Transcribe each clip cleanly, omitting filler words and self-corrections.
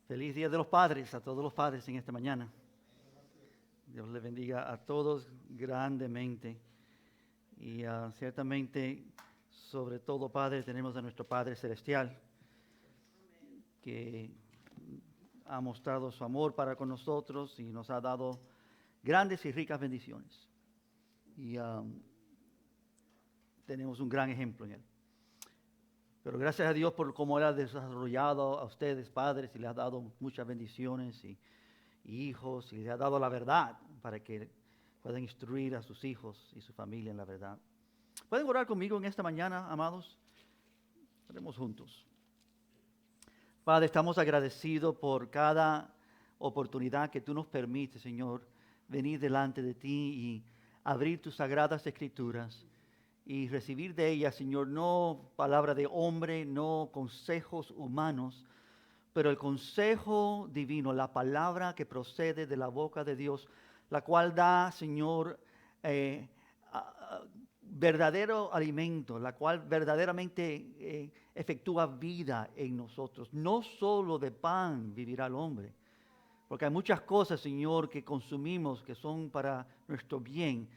Feliz Día de los Padres a todos los padres en esta mañana. Dios les bendiga a todos grandemente. Y ciertamente, sobre todo, Padre, tenemos a nuestro Padre Celestial, que ha mostrado su amor para con nosotros y nos ha dado grandes y ricas bendiciones. Y tenemos un gran ejemplo en Él. Pero gracias a Dios por cómo Él ha desarrollado a ustedes, padres, y les ha dado muchas bendiciones y hijos, y les ha dado la verdad para que puedan instruir a sus hijos y su familia en la verdad. ¿Pueden orar conmigo en esta mañana, amados? Oremos juntos. Padre, estamos agradecidos por cada oportunidad que tú nos permites, Señor, venir delante de ti y abrir tus sagradas escrituras y recibir de ellas, Señor, no palabra de hombre, no consejos humanos, pero el consejo divino, la palabra que procede de la boca de Dios, la cual da, Señor, verdadero alimento, la cual verdaderamente efectúa vida en nosotros. No solo de pan vivirá el hombre, porque hay muchas cosas, Señor, que consumimos que son para nuestro bien,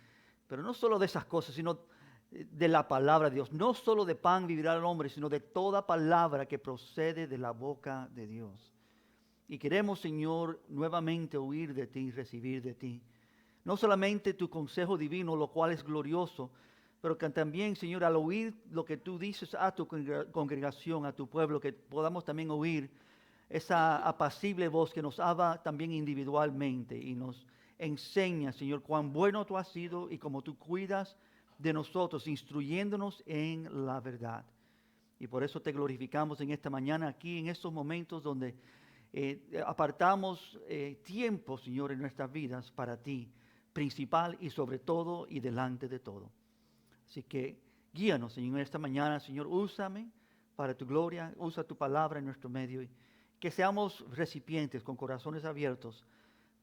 pero no solo de esas cosas, sino de la palabra de Dios. No solo de pan vivirá el hombre, sino de toda palabra que procede de la boca de Dios. Y queremos, Señor, nuevamente oír de ti y recibir de ti. No solamente tu consejo divino, lo cual es glorioso, pero que también, Señor, al oír lo que tú dices a tu congregación, a tu pueblo, que podamos también oír esa apacible voz que nos habla también individualmente y nos enseña, Señor, cuán bueno tú has sido y cómo tú cuidas de nosotros, instruyéndonos en la verdad. Y por eso te glorificamos en esta mañana, aquí en estos momentos donde apartamos tiempo, Señor, en nuestras vidas para ti, principal y sobre todo y delante de todo. Así que guíanos, Señor, en esta mañana, Señor, úsame para tu gloria, usa tu palabra en nuestro medio y que seamos recipientes con corazones abiertos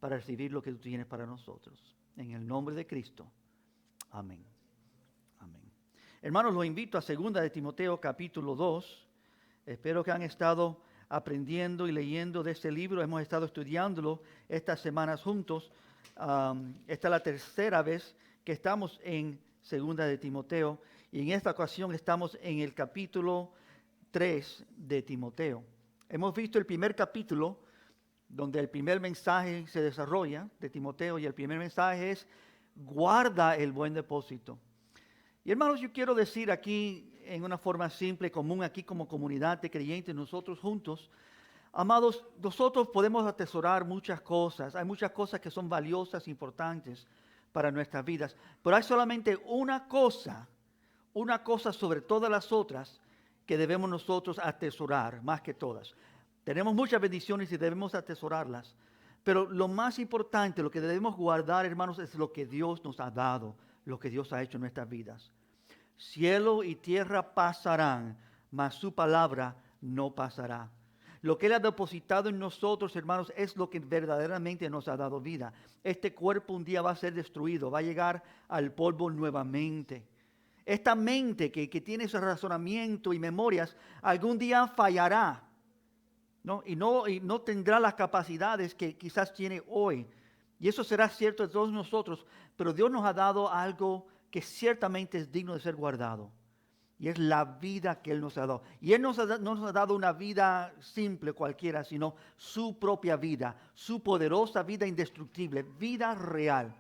para recibir lo que tú tienes para nosotros. En el nombre de Cristo. Amén. Amén. Hermanos, los invito a 2 de Timoteo capítulo 2. Espero que han estado aprendiendo y leyendo de este libro. Hemos estado estudiándolo estas semanas juntos. Esta es la tercera vez que estamos en 2 de Timoteo. Y en esta ocasión estamos en el capítulo 3 de Timoteo. Hemos visto el primer capítulo donde el primer mensaje se desarrolla de Timoteo y el primer mensaje es guarda el buen depósito. Y hermanos, yo quiero decir aquí en una forma simple, común, aquí como comunidad de creyentes, nosotros juntos, amados, nosotros podemos atesorar muchas cosas. Hay muchas cosas que son valiosas, importantes para nuestras vidas. Pero hay solamente una cosa sobre todas las otras que debemos nosotros atesorar, más que todas. Tenemos muchas bendiciones y debemos atesorarlas. Pero lo más importante, lo que debemos guardar, hermanos, es lo que Dios nos ha dado, lo que Dios ha hecho en nuestras vidas. Cielo y tierra pasarán, mas su palabra no pasará. Lo que Él ha depositado en nosotros, hermanos, es lo que verdaderamente nos ha dado vida. Este cuerpo un día va a ser destruido, va a llegar al polvo nuevamente. Esta mente que tiene ese razonamiento y memorias, algún día fallará, ¿no? Y no tendrá las capacidades que quizás tiene hoy. Y eso será cierto de todos nosotros, pero Dios nos ha dado algo que ciertamente es digno de ser guardado. Y es la vida que Él nos ha dado. Y Él no nos ha dado una vida simple cualquiera, sino su propia vida, su poderosa vida indestructible, vida real.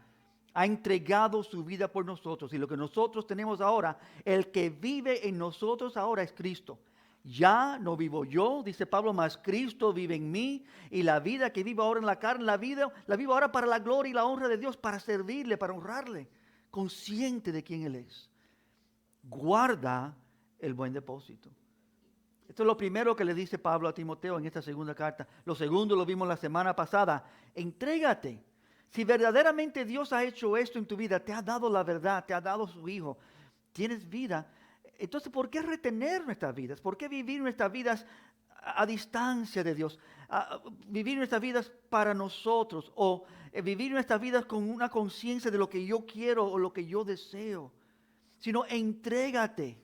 Ha entregado su vida por nosotros. Y lo que nosotros tenemos ahora, el que vive en nosotros ahora es Cristo. Ya no vivo yo, dice Pablo, mas Cristo vive en mí. Y la vida que vivo ahora en la carne, la vivo ahora para la gloria y la honra de Dios, para servirle, para honrarle, consciente de quién Él es. Guarda el buen depósito. Esto es lo primero que le dice Pablo a Timoteo en esta segunda carta. Lo segundo lo vimos la semana pasada. Entrégate. Si verdaderamente Dios ha hecho esto en tu vida, te ha dado la verdad, te ha dado su Hijo, tienes vida. Entonces, ¿por qué retener nuestras vidas? ¿Por qué vivir nuestras vidas a distancia de Dios? Vivir nuestras vidas para nosotros o vivir nuestras vidas con una conciencia de lo que yo quiero o lo que yo deseo. Sino entrégate.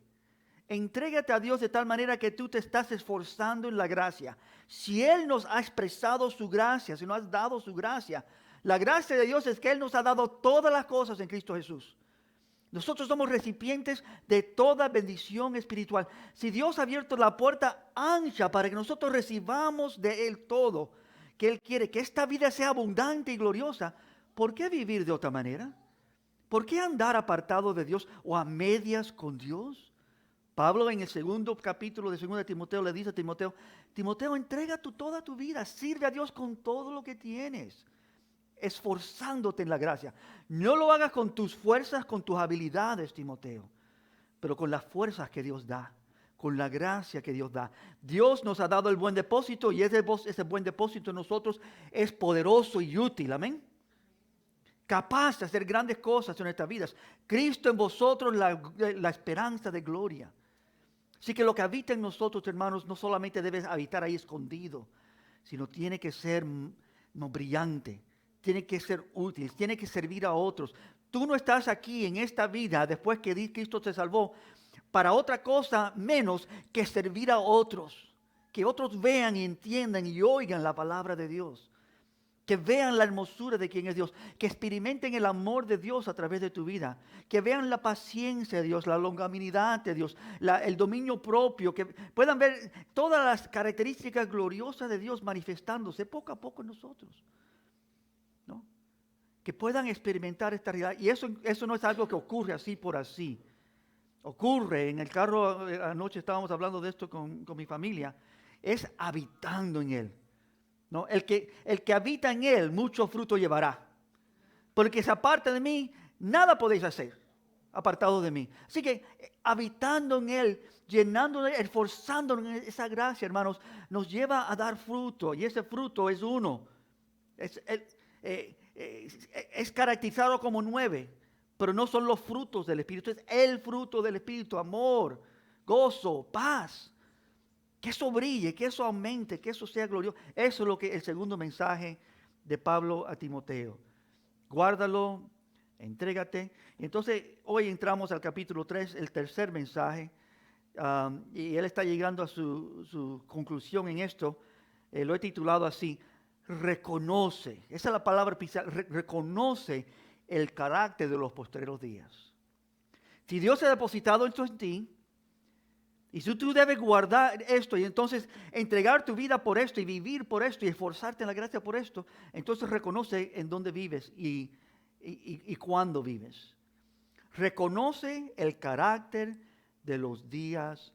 Entrégate a Dios de tal manera que tú te estás esforzando en la gracia. Si Él nos ha expresado su gracia, si nos ha dado su gracia, la gracia de Dios es que Él nos ha dado todas las cosas en Cristo Jesús. Nosotros somos recipientes de toda bendición espiritual. Si Dios ha abierto la puerta ancha para que nosotros recibamos de Él todo, que Él quiere que esta vida sea abundante y gloriosa, ¿por qué vivir de otra manera? ¿Por qué andar apartado de Dios o a medias con Dios? Pablo en el segundo capítulo de 2 de Timoteo le dice a Timoteo, Timoteo, entrega toda tu vida, sirve a Dios con todo lo que tienes, esforzándote en la gracia. No lo hagas con tus fuerzas, con tus habilidades, Timoteo, pero con las fuerzas que Dios da, con la gracia que Dios da. Dios nos ha dado el buen depósito y ese buen depósito en nosotros es poderoso y útil, amén. Capaz de hacer grandes cosas en nuestras vidas. Cristo en vosotros, la esperanza de gloria. Así que lo que habita en nosotros, hermanos, no solamente debe habitar ahí escondido, sino tiene que ser brillante, tiene que ser útil, tiene que servir a otros. Tú no estás aquí en esta vida, después que Cristo te salvó, para otra cosa menos que servir a otros. Que otros vean y entiendan y oigan la palabra de Dios. Que vean la hermosura de quien es Dios, que experimenten el amor de Dios a través de tu vida, que vean la paciencia de Dios, la longanimidad de Dios, el dominio propio, que puedan ver todas las características gloriosas de Dios manifestándose poco a poco en nosotros, ¿no? Que puedan experimentar esta realidad. Y eso no es algo que ocurre así por así. Ocurre, en el carro anoche estábamos hablando de esto con mi familia, es habitando en Él. ¿No? El que habita en Él, mucho fruto llevará. Porque se aparta de mí, nada podéis hacer, apartado de mí. Así que habitando en Él, llenándonos, esforzándonos en esa gracia, hermanos, nos lleva a dar fruto. Y ese fruto es uno. Es caracterizado como 9, pero no son los frutos del Espíritu, es el fruto del Espíritu: amor, gozo, paz. Que eso brille, que eso aumente, que eso sea glorioso. Eso es lo que el segundo mensaje de Pablo a Timoteo. Guárdalo, entrégate. Y entonces hoy entramos al capítulo 3, el tercer mensaje. Y él está llegando a su conclusión en esto. Lo he titulado así: reconoce. Esa es la palabra principal. Reconoce el carácter de los postreros días. Si Dios ha depositado esto en ti, y si tú debes guardar esto y entonces entregar tu vida por esto y vivir por esto y esforzarte en la gracia por esto, entonces reconoce en dónde vives y cuándo vives. Reconoce el carácter de los días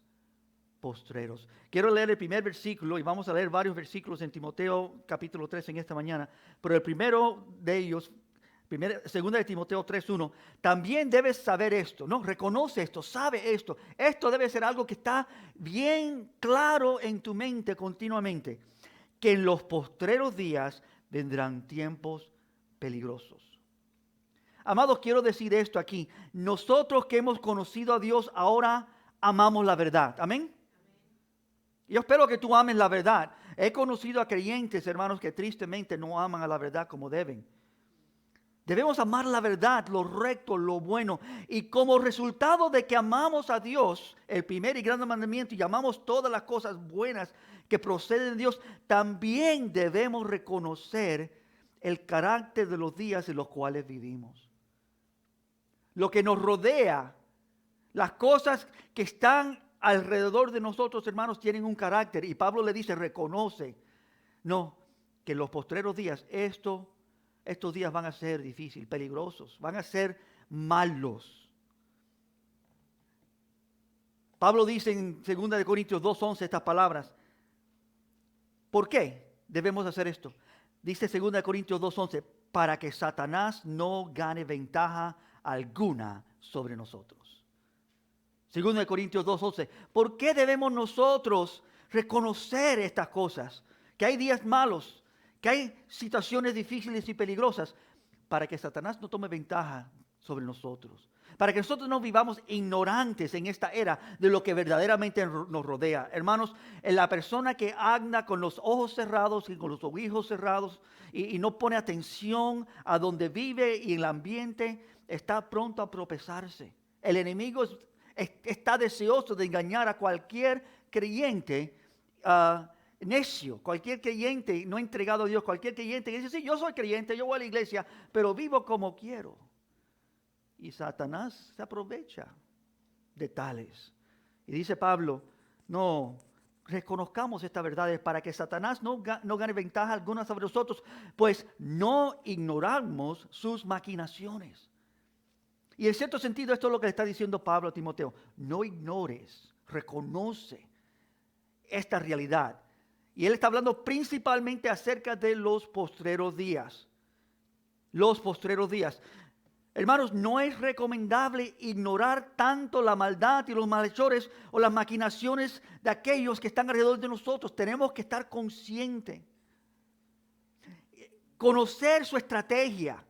postreros. Quiero leer el primer versículo y vamos a leer varios versículos en Timoteo capítulo 3 en esta mañana, pero el primero de ellos, segunda de Timoteo 3:1, también debes saber esto, ¿no? Reconoce esto, sabe esto. Esto debe ser algo que está bien claro en tu mente continuamente, que en los postreros días vendrán tiempos peligrosos. Amados, quiero decir esto aquí. Nosotros que hemos conocido a Dios ahora amamos la verdad. Amén. Yo espero que tú ames la verdad. He conocido a creyentes, hermanos, que tristemente no aman a la verdad como deben. Debemos amar la verdad, lo recto, lo bueno. Y como resultado de que amamos a Dios, el primer y gran mandamiento, y amamos todas las cosas buenas que proceden de Dios, también debemos reconocer el carácter de los días en los cuales vivimos. Lo que nos rodea, las cosas que están alrededor de nosotros, hermanos, tienen un carácter. Y Pablo le dice, reconoce. No, que en los postreros días estos días van a ser difíciles, peligrosos, van a ser malos. Pablo dice en 2 Corintios 2:11 estas palabras. ¿Por qué debemos hacer esto? Dice 2 Corintios 2:11, para que Satanás no gane ventaja alguna sobre nosotros. 2 Corintios 2:11, ¿por qué debemos nosotros reconocer estas cosas? Que hay días malos, que hay situaciones difíciles y peligrosas, para que Satanás no tome ventaja sobre nosotros, para que nosotros no vivamos ignorantes en esta era de lo que verdaderamente nos rodea. Hermanos, la persona que anda con los ojos cerrados y con los oídos cerrados y no pone atención a donde vive y el ambiente, está pronto a tropezarse. El enemigo está deseoso de engañar a cualquier creyente necio, cualquier creyente no entregado a Dios, cualquier creyente que dice, sí, yo soy creyente, yo voy a la iglesia, pero vivo como quiero. Y Satanás se aprovecha de tales. Y dice Pablo, no, reconozcamos estas verdades para que Satanás no gane ventaja alguna sobre nosotros, pues no ignoramos sus maquinaciones. Y en cierto sentido esto es lo que le está diciendo Pablo a Timoteo. No ignores, reconoce esta realidad. Y él está hablando principalmente acerca de los postreros días. Los postreros días. Hermanos, no es recomendable ignorar tanto la maldad y los malhechores o las maquinaciones de aquellos que están alrededor de nosotros. Tenemos que estar conscientes. Conocer su estrategia,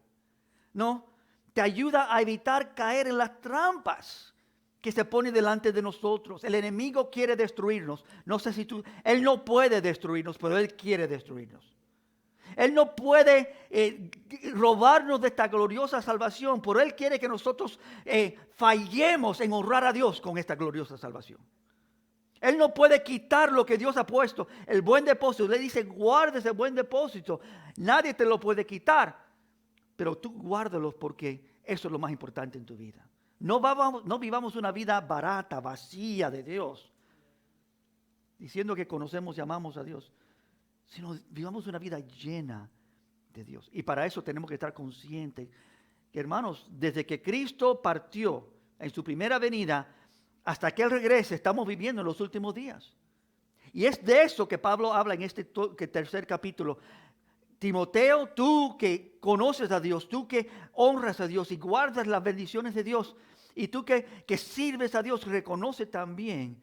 ¿no? Te ayuda a evitar caer en las trampas que se pone delante de nosotros. El enemigo quiere destruirnos. No sé si él no puede destruirnos, pero él quiere destruirnos. Él no puede robarnos de esta gloriosa salvación, pero él quiere que nosotros fallemos en honrar a Dios con esta gloriosa salvación. Él no puede quitar lo que Dios ha puesto, el buen depósito. Le dice, guarda ese buen depósito. Nadie te lo puede quitar, pero tú guárdalos porque eso es lo más importante en tu vida. No vivamos una vida barata, vacía de Dios, diciendo que conocemos y amamos a Dios, sino vivamos una vida llena de Dios. Y para eso tenemos que estar conscientes que, hermanos, desde que Cristo partió en su primera venida hasta que Él regrese, estamos viviendo en los últimos días. Y es de eso que Pablo habla en este tercer capítulo. Timoteo, tú que conoces a Dios, tú que honras a Dios y guardas las bendiciones de Dios, y tú que sirves a Dios, reconoce también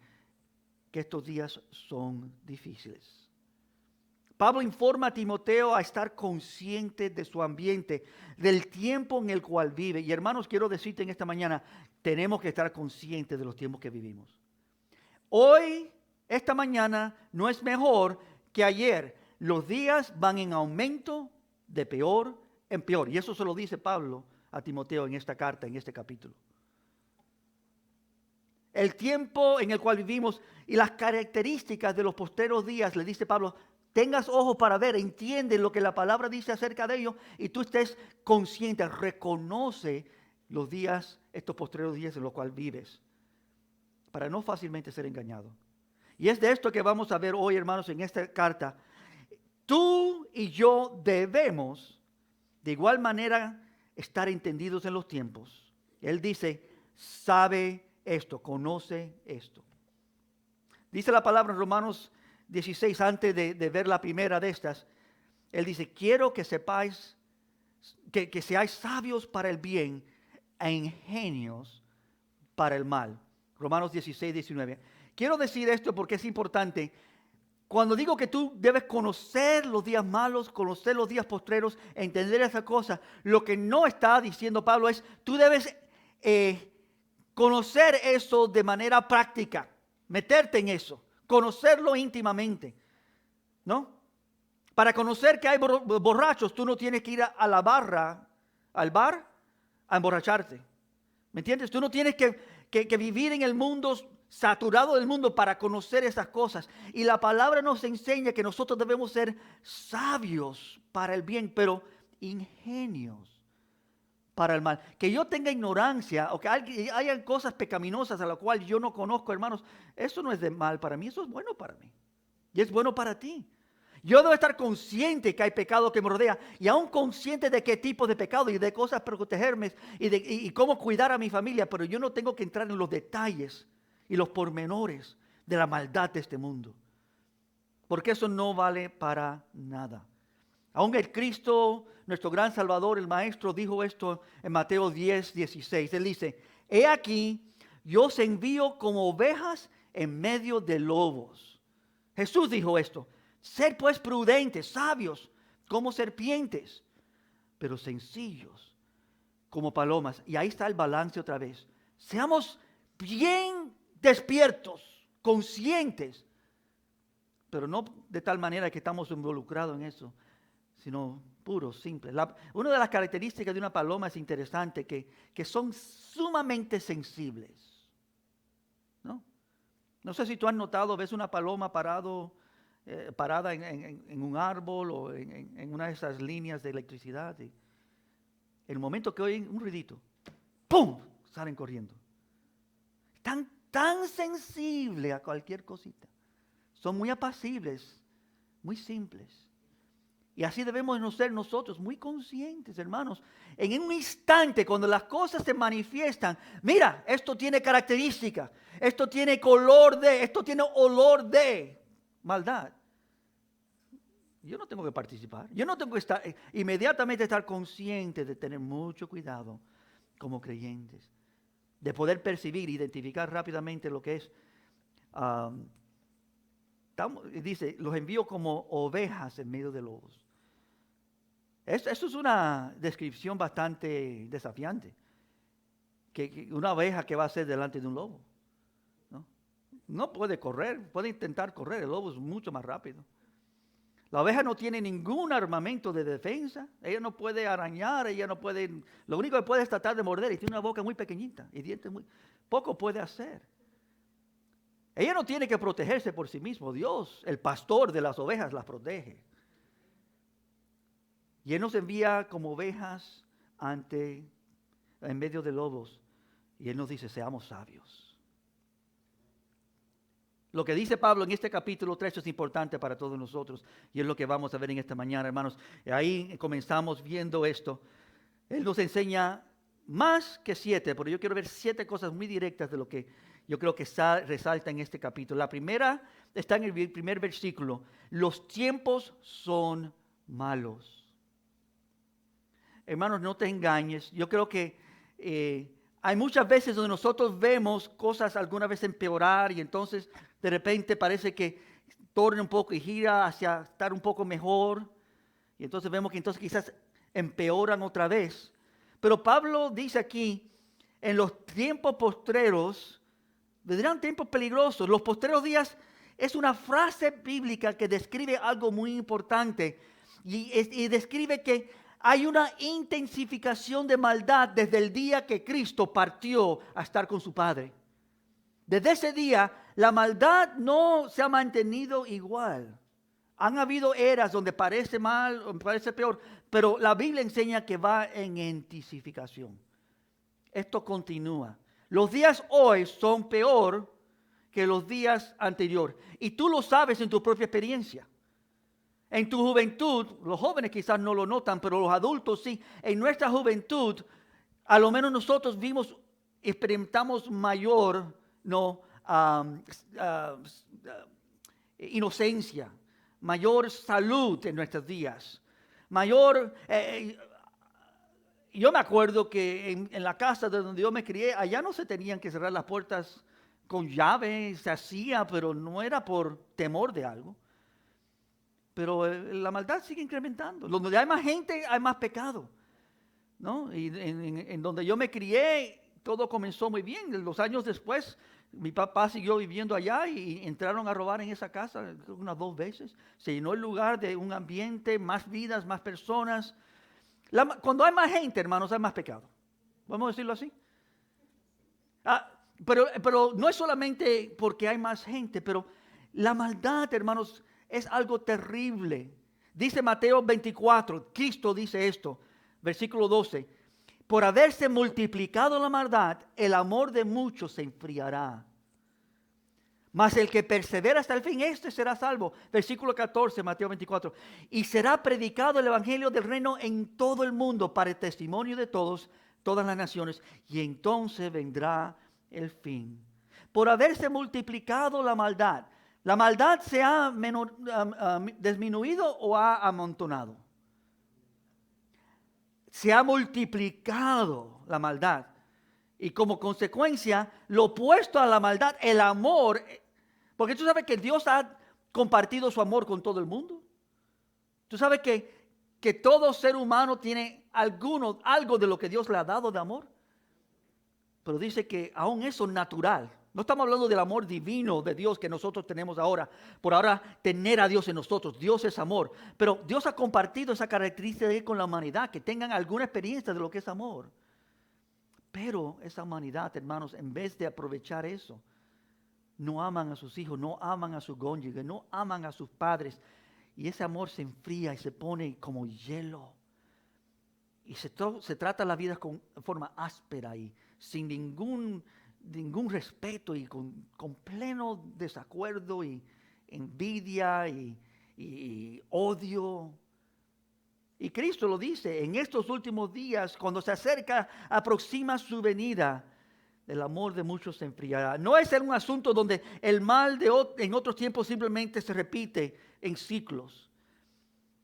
que estos días son difíciles. Pablo informa a Timoteo a estar consciente de su ambiente, del tiempo en el cual vive. Y hermanos, quiero decirte en esta mañana, tenemos que estar conscientes de los tiempos que vivimos. Hoy, esta mañana, no es mejor que ayer. Los días van en aumento de peor en peor. Y eso se lo dice Pablo a Timoteo en esta carta, en este capítulo. El tiempo en el cual vivimos y las características de los posteros días, le dice Pablo, tengas ojos para ver, entiende lo que la palabra dice acerca de ellos y tú estés consciente, reconoce los días, estos postreros días en los cuales vives, para no fácilmente ser engañado. Y es de esto que vamos a ver hoy, hermanos, en esta carta. Tú y yo debemos, de igual manera, estar entendidos en los tiempos. Él dice, sabe esto, conoce esto. Dice la palabra en Romanos 16, antes de ver la primera de estas, él dice, quiero que sepáis, que seáis sabios para el bien e ingenios para el mal. Romanos 16, 19. Quiero decir esto porque es importante. Cuando digo que tú debes conocer los días malos, conocer los días postreros, entender esa cosa, lo que no está diciendo Pablo es, tú debes conocer eso de manera práctica, meterte en eso, conocerlo íntimamente, ¿no? Para conocer que hay borrachos, tú no tienes que ir a la barra, al bar, a emborracharte. ¿Me entiendes? Tú no tienes que vivir en el mundo, saturado del mundo, para conocer esas cosas. Y la palabra nos enseña que nosotros debemos ser sabios para el bien, pero ingenios para el mal. Que yo tenga ignorancia o que hayan cosas pecaminosas a las cuales yo no conozco, hermanos, eso no es de mal para mí, eso es bueno para mí. Y es bueno para ti. Yo debo estar consciente que hay pecado que me rodea y aún consciente de qué tipo de pecado y de cosas para protegerme y cómo cuidar a mi familia, pero yo no tengo que entrar en los detalles y los pormenores de la maldad de este mundo, porque eso no vale para nada. Aún el Cristo, nuestro gran Salvador, el Maestro, dijo esto en Mateo 10, 16. Él dice, he aquí, yo os envío como ovejas en medio de lobos. Jesús dijo esto. Sed pues prudentes, sabios, como serpientes, pero sencillos como palomas. Y ahí está el balance otra vez. Seamos bien despiertos, conscientes, pero no de tal manera que estamos involucrados en eso, sino puros, simples. Una de las características de una paloma es interesante, que son sumamente sensibles. No sé si tú has notado, ves una paloma parada en un árbol o en una de esas líneas de electricidad. Y en el momento que oyen un ruidito, ¡pum!, salen corriendo. Tan sensibles a cualquier cosita. Son muy apacibles, muy simples. Y así debemos ser nosotros, muy conscientes, hermanos. En un instante, cuando las cosas se manifiestan, mira, esto tiene características, esto tiene color de, esto tiene olor de maldad. Yo no tengo que participar. Yo no tengo que inmediatamente estar consciente de tener mucho cuidado como creyentes. De poder percibir, identificar rápidamente lo que es. Dice, los envío como ovejas en medio de lobos. Eso es una descripción bastante desafiante. Que una oveja que va a ser delante de un lobo. No puede correr, puede intentar correr. El lobo es mucho más rápido. La oveja no tiene ningún armamento de defensa. Ella no puede arañar, ella no puede. Lo único que puede es tratar de morder y tiene una boca muy pequeñita y dientes muy. Poco puede hacer. Ella no tiene que protegerse por sí mismo. Dios, el pastor de las ovejas, las protege. Y Él nos envía como ovejas en medio de lobos. Y Él nos dice, seamos sabios. Lo que dice Pablo en este capítulo 3 es importante para todos nosotros. Y es lo que vamos a ver en esta mañana, hermanos. Ahí comenzamos viendo esto. Él nos enseña más que 7, pero yo quiero ver 7 cosas muy directas de lo que yo creo que resalta en este capítulo. La primera está en el primer versículo. Los tiempos son malos. Hermanos, no te engañes. Yo creo que hay muchas veces donde nosotros vemos cosas alguna vez empeorar y entonces de repente parece que torna un poco y gira hacia estar un poco mejor. Y entonces vemos que entonces quizás empeoran otra vez. Pero Pablo dice aquí, en los tiempos postreros, vendrán tiempos peligrosos. Los postreros días es una frase bíblica que describe algo muy importante y describe que hay una intensificación de maldad desde el día que Cristo partió a estar con su Padre. Desde ese día, la maldad no se ha mantenido igual. Han habido eras donde parece mal o parece peor, pero la Biblia enseña que va en intensificación. Esto continúa. Los días hoy son peor que los días anteriores. Y tú lo sabes en tu propia experiencia. En tu juventud, los jóvenes quizás no lo notan, pero los adultos sí. En nuestra juventud, a lo menos nosotros experimentamos mayor inocencia, mayor salud en nuestros días, mayor. Yo me acuerdo que en la casa de donde yo me crié, allá no se tenían que cerrar las puertas con llave, se hacía, pero no era por temor de algo. Pero la maldad sigue incrementando. Donde hay más gente, hay más pecado, ¿no? Y en donde yo me crié, todo comenzó muy bien. Los años después, mi papá siguió viviendo allá y entraron a robar en esa casa unas 2 veces. Se llenó el lugar de un ambiente, más vidas, más personas. Cuando hay más gente, hermanos, hay más pecado. ¿Vamos a decirlo así? Pero no es solamente porque hay más gente, pero la maldad, hermanos, es algo terrible. Dice Mateo 24, Cristo dice esto, versículo 12. Por haberse multiplicado la maldad, el amor de muchos se enfriará. Mas el que persevera hasta el fin, este será salvo. Versículo 14, Mateo 24. Y será predicado el evangelio del reino en todo el mundo para el testimonio de todas las naciones. Y entonces vendrá el fin. Por haberse multiplicado la maldad. ¿La maldad se ha disminuido o ha amontonado? Se ha multiplicado la maldad. Y como consecuencia, lo opuesto a la maldad, el amor. Porque tú sabes que Dios ha compartido su amor con todo el mundo. Tú sabes que todo ser humano tiene algo de lo que Dios le ha dado de amor. Pero dice que aún eso es natural. No estamos hablando del amor divino de Dios que nosotros tenemos ahora. Por ahora tener a Dios en nosotros. Dios es amor. Pero Dios ha compartido esa característica con la humanidad. Que tengan alguna experiencia de lo que es amor. Pero esa humanidad, hermanos, en vez de aprovechar eso, no aman a sus hijos, no aman a sus cónyuges, no aman a sus padres. Y ese amor se enfría y se pone como hielo. Y se trata la vida de forma áspera y sin ningún respeto y con pleno desacuerdo y envidia y odio. Y Cristo lo dice, en estos últimos días, cuando se aproxima su venida, el amor de muchos se enfriará. No es un asunto donde el mal en otros tiempos simplemente se repite en ciclos.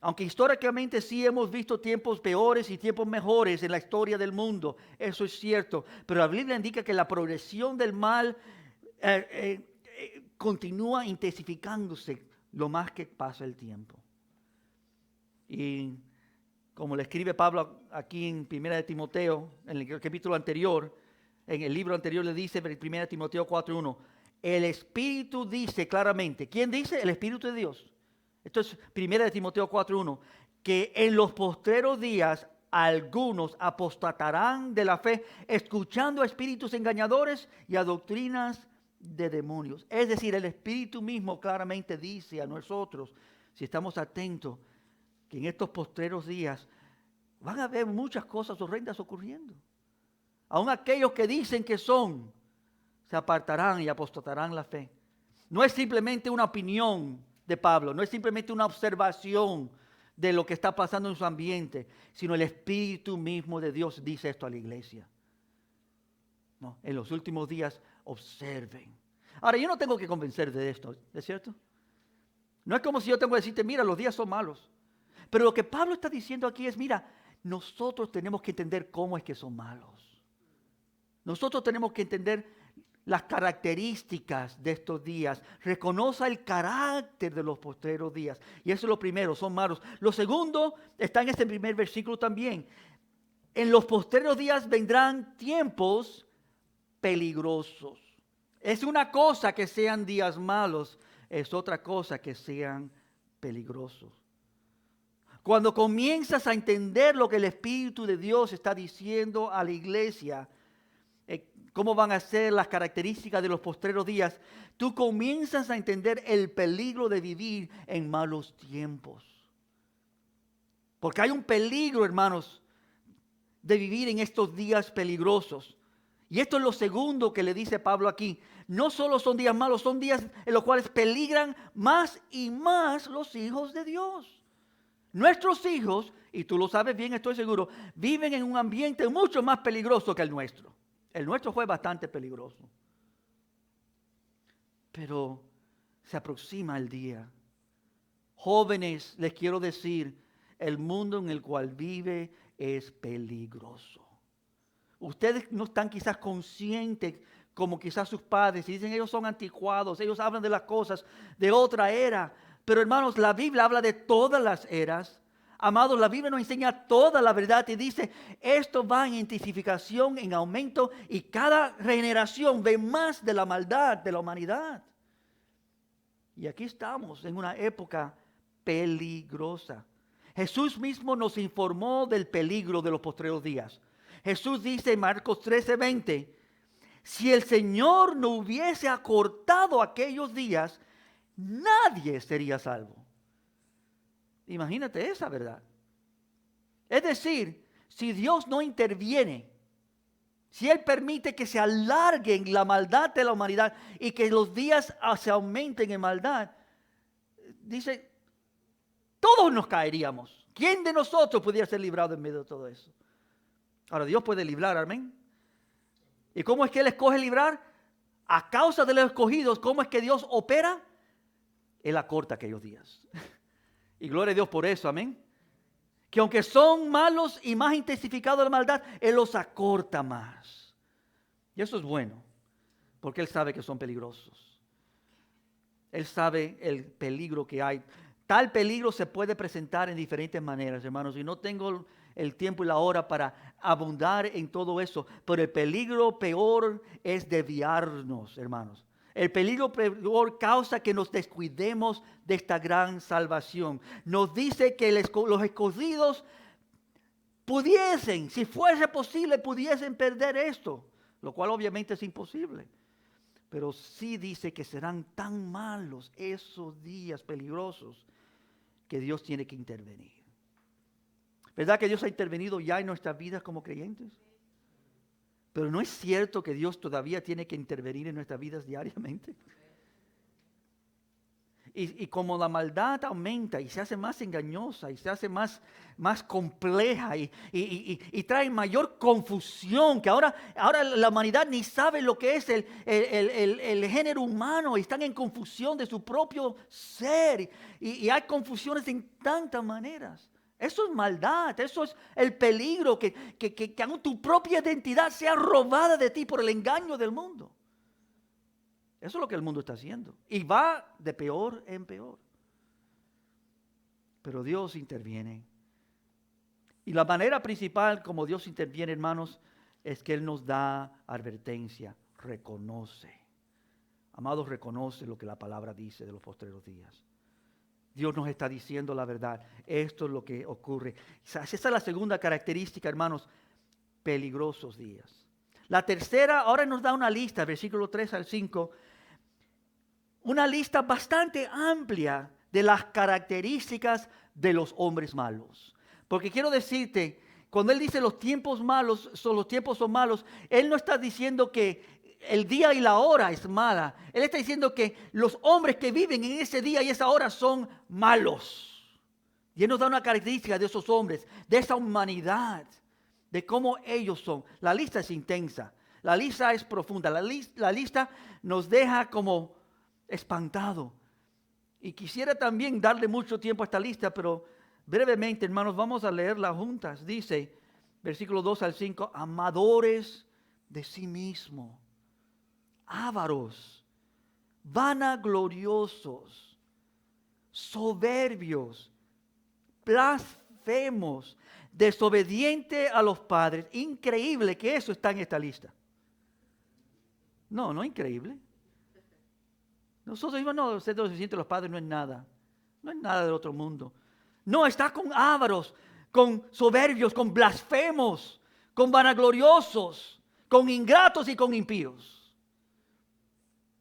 Aunque históricamente sí hemos visto tiempos peores y tiempos mejores en la historia del mundo, eso es cierto. Pero la Biblia indica que la progresión del mal continúa intensificándose lo más que pasa el tiempo. Y como le escribe Pablo aquí en 1 de Timoteo, en el capítulo anterior, en el libro anterior le dice, en 1 Timoteo 4:1, el Espíritu dice claramente, ¿quién dice? El Espíritu de Dios. Esto es 1 de Timoteo 4:1, que en los postreros días algunos apostatarán de la fe, escuchando a espíritus engañadores y a doctrinas de demonios. Es decir, el Espíritu mismo claramente dice a nosotros, si estamos atentos, que en estos postreros días van a haber muchas cosas horrendas ocurriendo. Aún aquellos que dicen que son, se apartarán y apostatarán la fe. No es simplemente una opinión de Pablo, no es simplemente una observación de lo que está pasando en su ambiente, sino el Espíritu mismo de Dios dice esto a la iglesia. No, en los últimos días observen. Ahora, yo no tengo que convencer de esto, ¿es cierto? No es como si yo tengo que decirte, mira, los días son malos. Pero lo que Pablo está diciendo aquí es, mira, nosotros tenemos que entender cómo es que son malos. Nosotros tenemos que entender las características de estos días. Reconoce el carácter de los postreros días. Y eso es lo primero, son malos. Lo segundo está en este primer versículo también. En los postreros días vendrán tiempos peligrosos. Es una cosa que sean días malos, es otra cosa que sean peligrosos. Cuando comienzas a entender lo que el Espíritu de Dios está diciendo a la iglesia, cómo van a ser las características de los postreros días, tú comienzas a entender el peligro de vivir en malos tiempos. Porque hay un peligro, hermanos, de vivir en estos días peligrosos. Y esto es lo segundo que le dice Pablo aquí. No solo son días malos, son días en los cuales peligran más y más los hijos de Dios. Nuestros hijos, y tú lo sabes bien, estoy seguro, viven en un ambiente mucho más peligroso que el nuestro. El nuestro fue bastante peligroso. Pero se aproxima el día. Jóvenes, les quiero decir, el mundo en el cual vive es peligroso. Ustedes no están quizás conscientes como quizás sus padres, y dicen ellos son anticuados, ellos hablan de las cosas de otra era. Pero hermanos, la Biblia habla de todas las eras. Amados, la Biblia nos enseña toda la verdad y dice, esto va en intensificación, en aumento, y cada generación ve más de la maldad de la humanidad. Y aquí estamos en una época peligrosa. Jesús mismo nos informó del peligro de los postreros días. Jesús dice en Marcos 13:20, si el Señor no hubiese acortado aquellos días, nadie sería salvo. Imagínate esa verdad. Es decir, si Dios no interviene, si Él permite que se alarguen la maldad de la humanidad y que los días se aumenten en maldad, dice, todos nos caeríamos. ¿Quién de nosotros pudiera ser librado en medio de todo eso? Ahora, Dios puede librar, amén. ¿Y cómo es que Él escoge librar? A causa de los escogidos, ¿cómo es que Dios opera? Él acorta aquellos días. Y gloria a Dios por eso, amén. Que aunque son malos y más intensificados la maldad, Él los acorta más. Y eso es bueno, porque Él sabe que son peligrosos. Él sabe el peligro que hay. Tal peligro se puede presentar en diferentes maneras, hermanos. Y no tengo el tiempo y la hora para abundar en todo eso. Pero el peligro peor es desviarnos, hermanos. El peligro peor causa que nos descuidemos de esta gran salvación. Nos dice que los escogidos pudiesen, si fuese posible, pudiesen perder esto. Lo cual obviamente es imposible. Pero sí dice que serán tan malos esos días peligrosos que Dios tiene que intervenir. ¿Verdad que Dios ha intervenido ya en nuestras vidas como creyentes? Pero ¿no es cierto que Dios todavía tiene que intervenir en nuestras vidas diariamente? Y como la maldad aumenta y se hace más engañosa y se hace más compleja y trae mayor confusión, que ahora la humanidad ni sabe lo que es el género humano y están en confusión de su propio ser y hay confusiones en tantas maneras. Eso es maldad, eso es el peligro que aún tu propia identidad sea robada de ti por el engaño del mundo. Eso es lo que el mundo está haciendo. Y va de peor en peor. Pero Dios interviene. Y la manera principal como Dios interviene, hermanos, es que Él nos da advertencia, reconoce. Amados, reconoce lo que la palabra dice de los postreros días. Dios nos está diciendo la verdad. Esto es lo que ocurre. Esa es la segunda característica, hermanos, peligrosos días. La tercera, ahora nos da una lista, versículo 3 al 5, una lista bastante amplia de las características de los hombres malos. Porque quiero decirte, cuando Él dice los tiempos son malos, Él no está diciendo que el día y la hora es mala. Él está diciendo que los hombres que viven en ese día y esa hora son malos. Y Él nos da una característica de esos hombres, de esa humanidad, de cómo ellos son. La lista es intensa, la lista es profunda, la lista nos deja como espantado. Y quisiera también darle mucho tiempo a esta lista, pero brevemente, hermanos, vamos a leerla juntas. Dice, versículo 2 al 5, amadores de sí mismo, ávaros, vanagloriosos, soberbios, blasfemos, desobedientes a los padres. Increíble que eso está en esta lista. No increíble. Nosotros decimos, no, ser desobediente a los padres no es nada. No es nada del otro mundo. No, está con ávaros, con soberbios, con blasfemos, con vanagloriosos, con ingratos y con impíos.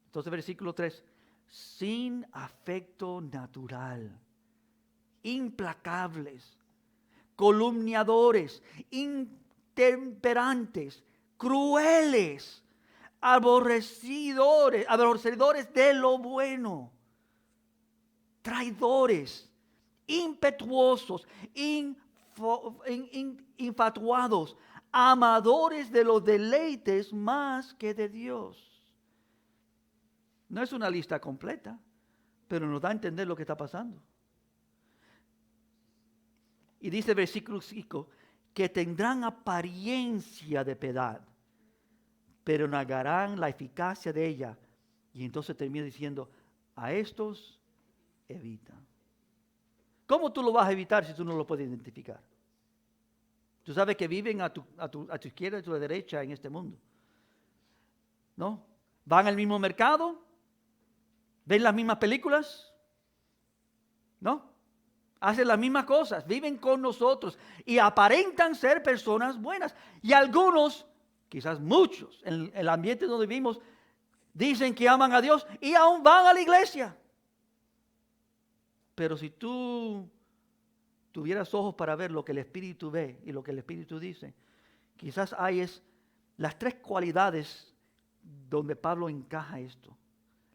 Entonces, versículo 3, sin afecto natural, implacables, calumniadores, intemperantes, crueles, aborrecedores de lo bueno, traidores, impetuosos, infatuados, amadores de los deleites más que de Dios. No es una lista completa, pero nos da a entender lo que está pasando. Y dice el versículo 5, que tendrán apariencia de piedad, pero negarán la eficacia de ella. Y entonces termina diciendo, a estos evita. ¿Cómo tú lo vas a evitar si tú no lo puedes identificar? Tú sabes que viven a tu izquierda y a tu derecha en este mundo, ¿no? Van al mismo mercado, ven las mismas películas, ¿no? Hacen las mismas cosas, viven con nosotros y aparentan ser personas buenas. Y algunos, quizás muchos, en el ambiente donde vivimos, dicen que aman a Dios y aún van a la iglesia. Pero si tú tuvieras ojos para ver lo que el Espíritu ve y lo que el Espíritu dice, quizás hay las tres cualidades donde Pablo encaja esto.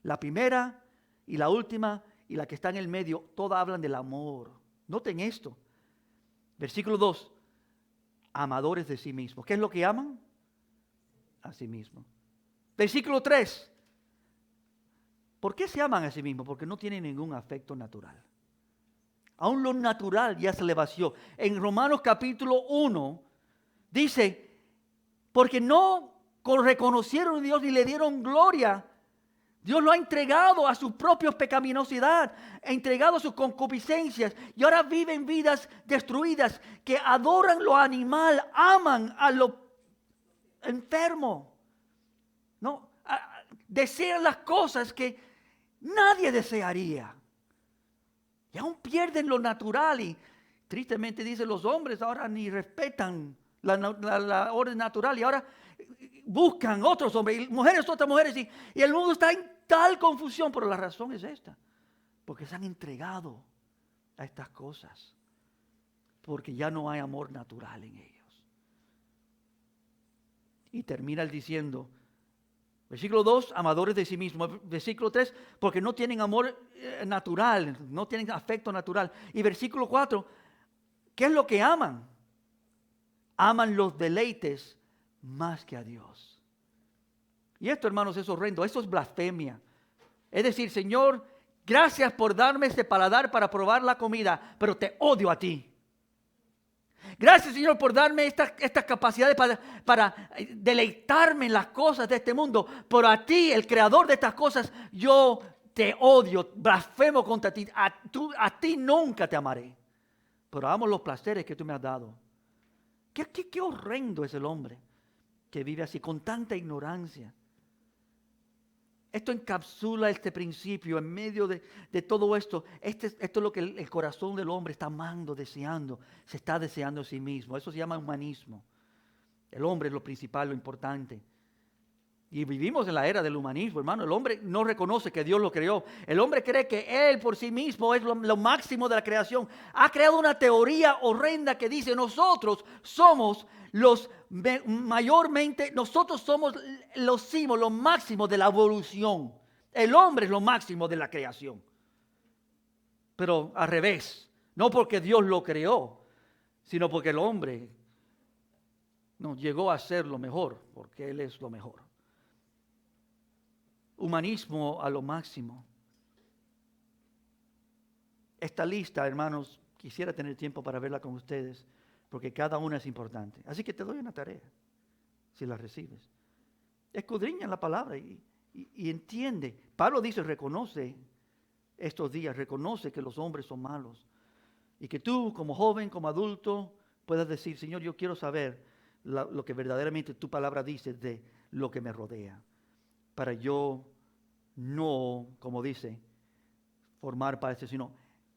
La primera y la última y la que está en el medio, todas hablan del amor. Noten esto. Versículo 2, amadores de sí mismos. ¿Qué es lo que aman? A sí mismos. Versículo 3, ¿por qué se aman a sí mismos? Porque no tienen ningún afecto natural. Aún lo natural ya se le vació. En Romanos capítulo 1 dice, porque no reconocieron a Dios ni le dieron gloria. Dios lo ha entregado a su propia pecaminosidad, ha entregado a sus concupiscencias y ahora viven vidas destruidas que adoran lo animal, aman a lo enfermo, ¿no? Desean las cosas que nadie desearía. Y aún pierden lo natural y tristemente dicen los hombres ahora ni respetan la orden natural y ahora buscan otros hombres, y mujeres otras mujeres, y el mundo está en tal confusión, pero la razón es esta, porque se han entregado a estas cosas, porque ya no hay amor natural en ellos. Y termina diciendo, versículo 2, amadores de sí mismos. Versículo 3, porque no tienen amor natural, no tienen afecto natural. Y versículo 4, ¿qué es lo que aman? Aman los deleites más que a Dios. Y esto, hermanos, es horrendo. Esto es blasfemia. Es decir, Señor, gracias por darme este paladar para probar la comida, pero te odio a ti. Gracias, Señor, por darme estas capacidades para deleitarme en las cosas de este mundo. Pero a ti, el creador de estas cosas, yo te odio, blasfemo contra ti. A ti nunca te amaré. Pero amo los placeres que tú me has dado. Qué horrendo es el hombre que vive así, con tanta ignorancia. Esto encapsula este principio en medio de todo esto. Esto es lo que el corazón del hombre está amando, deseando. Se está deseando a sí mismo. Eso se llama humanismo. El hombre es lo principal, lo importante. Y vivimos en la era del humanismo, hermano. El hombre no reconoce que Dios lo creó. El hombre cree que Él por sí mismo es lo máximo de la creación. Ha creado una teoría horrenda que dice nosotros somos nosotros somos lo máximo de la evolución. El hombre es lo máximo de la creación. Pero al revés, no porque Dios lo creó, sino porque el hombre no llegó a ser lo mejor, porque Él es lo mejor. Humanismo a lo máximo. Esta lista, hermanos, quisiera tener tiempo para verla con ustedes, porque cada una es importante. Así que te doy una tarea, si la recibes. Escudriña la palabra y entiende. Pablo dice, reconoce estos días, reconoce que los hombres son malos. Y que tú, como joven, como adulto, puedas decir, Señor, yo quiero saber lo que verdaderamente tu palabra dice de lo que me rodea. Para yo no, como dice, formar parte, sino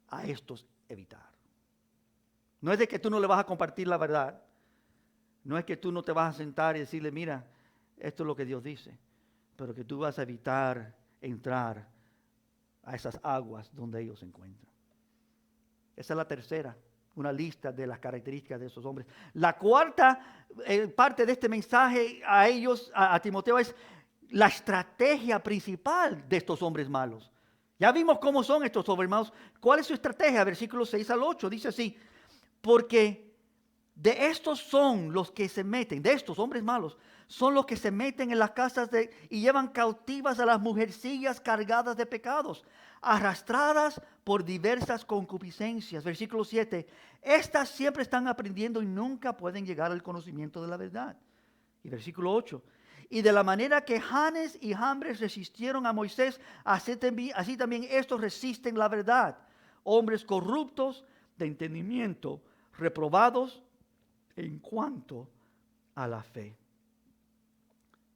a estos evitar. No es de que tú no le vas a compartir la verdad. No es que tú no te vas a sentar y decirle, mira, esto es lo que Dios dice. Pero que tú vas a evitar entrar a esas aguas donde ellos se encuentran. Esa es la tercera, una lista de las características de esos hombres. La cuarta parte de este mensaje a ellos, a Timoteo, es la estrategia principal de estos hombres malos. Ya vimos cómo son estos hombres malos. ¿Cuál es su estrategia? Versículos 6 al 8 dice así, porque de estos son los que se meten, de estos hombres malos, son los que se meten en las casas y llevan cautivas a las mujercillas cargadas de pecados, arrastradas por diversas concupiscencias. Versículo 7, estas siempre están aprendiendo y nunca pueden llegar al conocimiento de la verdad. Y versículo 8, y de la manera que Janes y Jambres resistieron a Moisés, así también estos resisten la verdad. Hombres corruptos de entendimiento, reprobados en cuanto a la fe.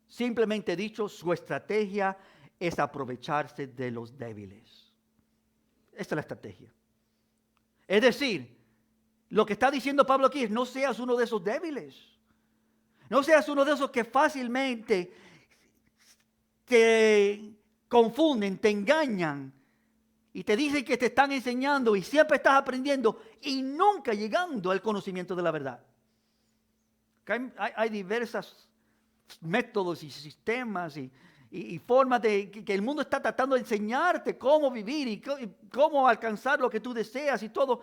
Simplemente dicho, su estrategia es aprovecharse de los débiles. Esta es la estrategia. Es decir, lo que está diciendo Pablo aquí es no seas uno de esos débiles. No seas uno de esos que fácilmente te confunden, te engañan y te dicen que te están enseñando y siempre estás aprendiendo y nunca llegando al conocimiento de la verdad. Hay diversos métodos y sistemas y formas de que el mundo está tratando de enseñarte cómo vivir y cómo alcanzar lo que tú deseas y todo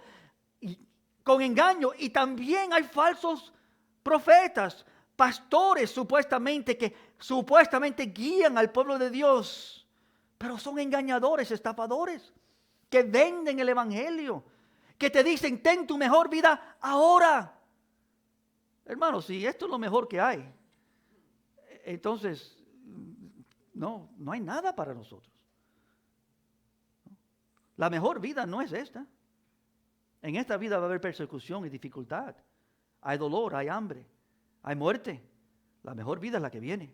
y con engaño. Y también hay falsos profetas, pastores que supuestamente guían al pueblo de Dios, pero son engañadores, estafadores, que venden el evangelio, que te dicen, ten tu mejor vida ahora. Hermanos, si esto es lo mejor que hay, entonces no hay nada para nosotros. La mejor vida no es esta. En esta vida va a haber persecución y dificultad. Hay dolor, hay hambre, hay muerte. La mejor vida es la que viene.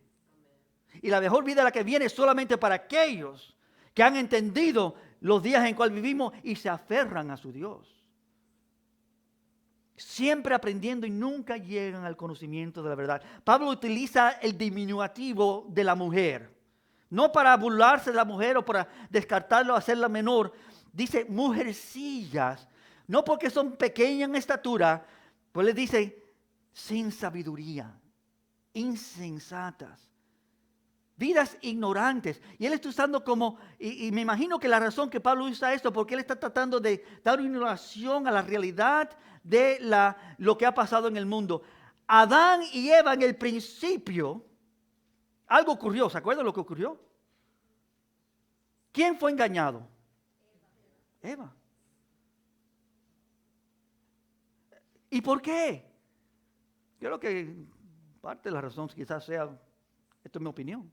Y la mejor vida es la que viene solamente para aquellos que han entendido los días en cuales vivimos y se aferran a su Dios. Siempre aprendiendo y nunca llegan al conocimiento de la verdad. Pablo utiliza el diminutivo de la mujer. No para burlarse de la mujer o para descartarla o hacerla menor. Dice mujercillas. No porque son pequeñas en estatura, pues les dice sin sabiduría, insensatas, vidas ignorantes. Y él está usando como, y me imagino que la razón que Pablo usa esto, porque él está tratando de dar una ignoración a la realidad de lo que ha pasado en el mundo. Adán y Eva en el principio, algo ocurrió. ¿Se acuerdan lo que ocurrió? ¿Quién fue engañado? Eva. ¿Y por qué? Yo creo que parte de la razón quizás sea, esto es mi opinión,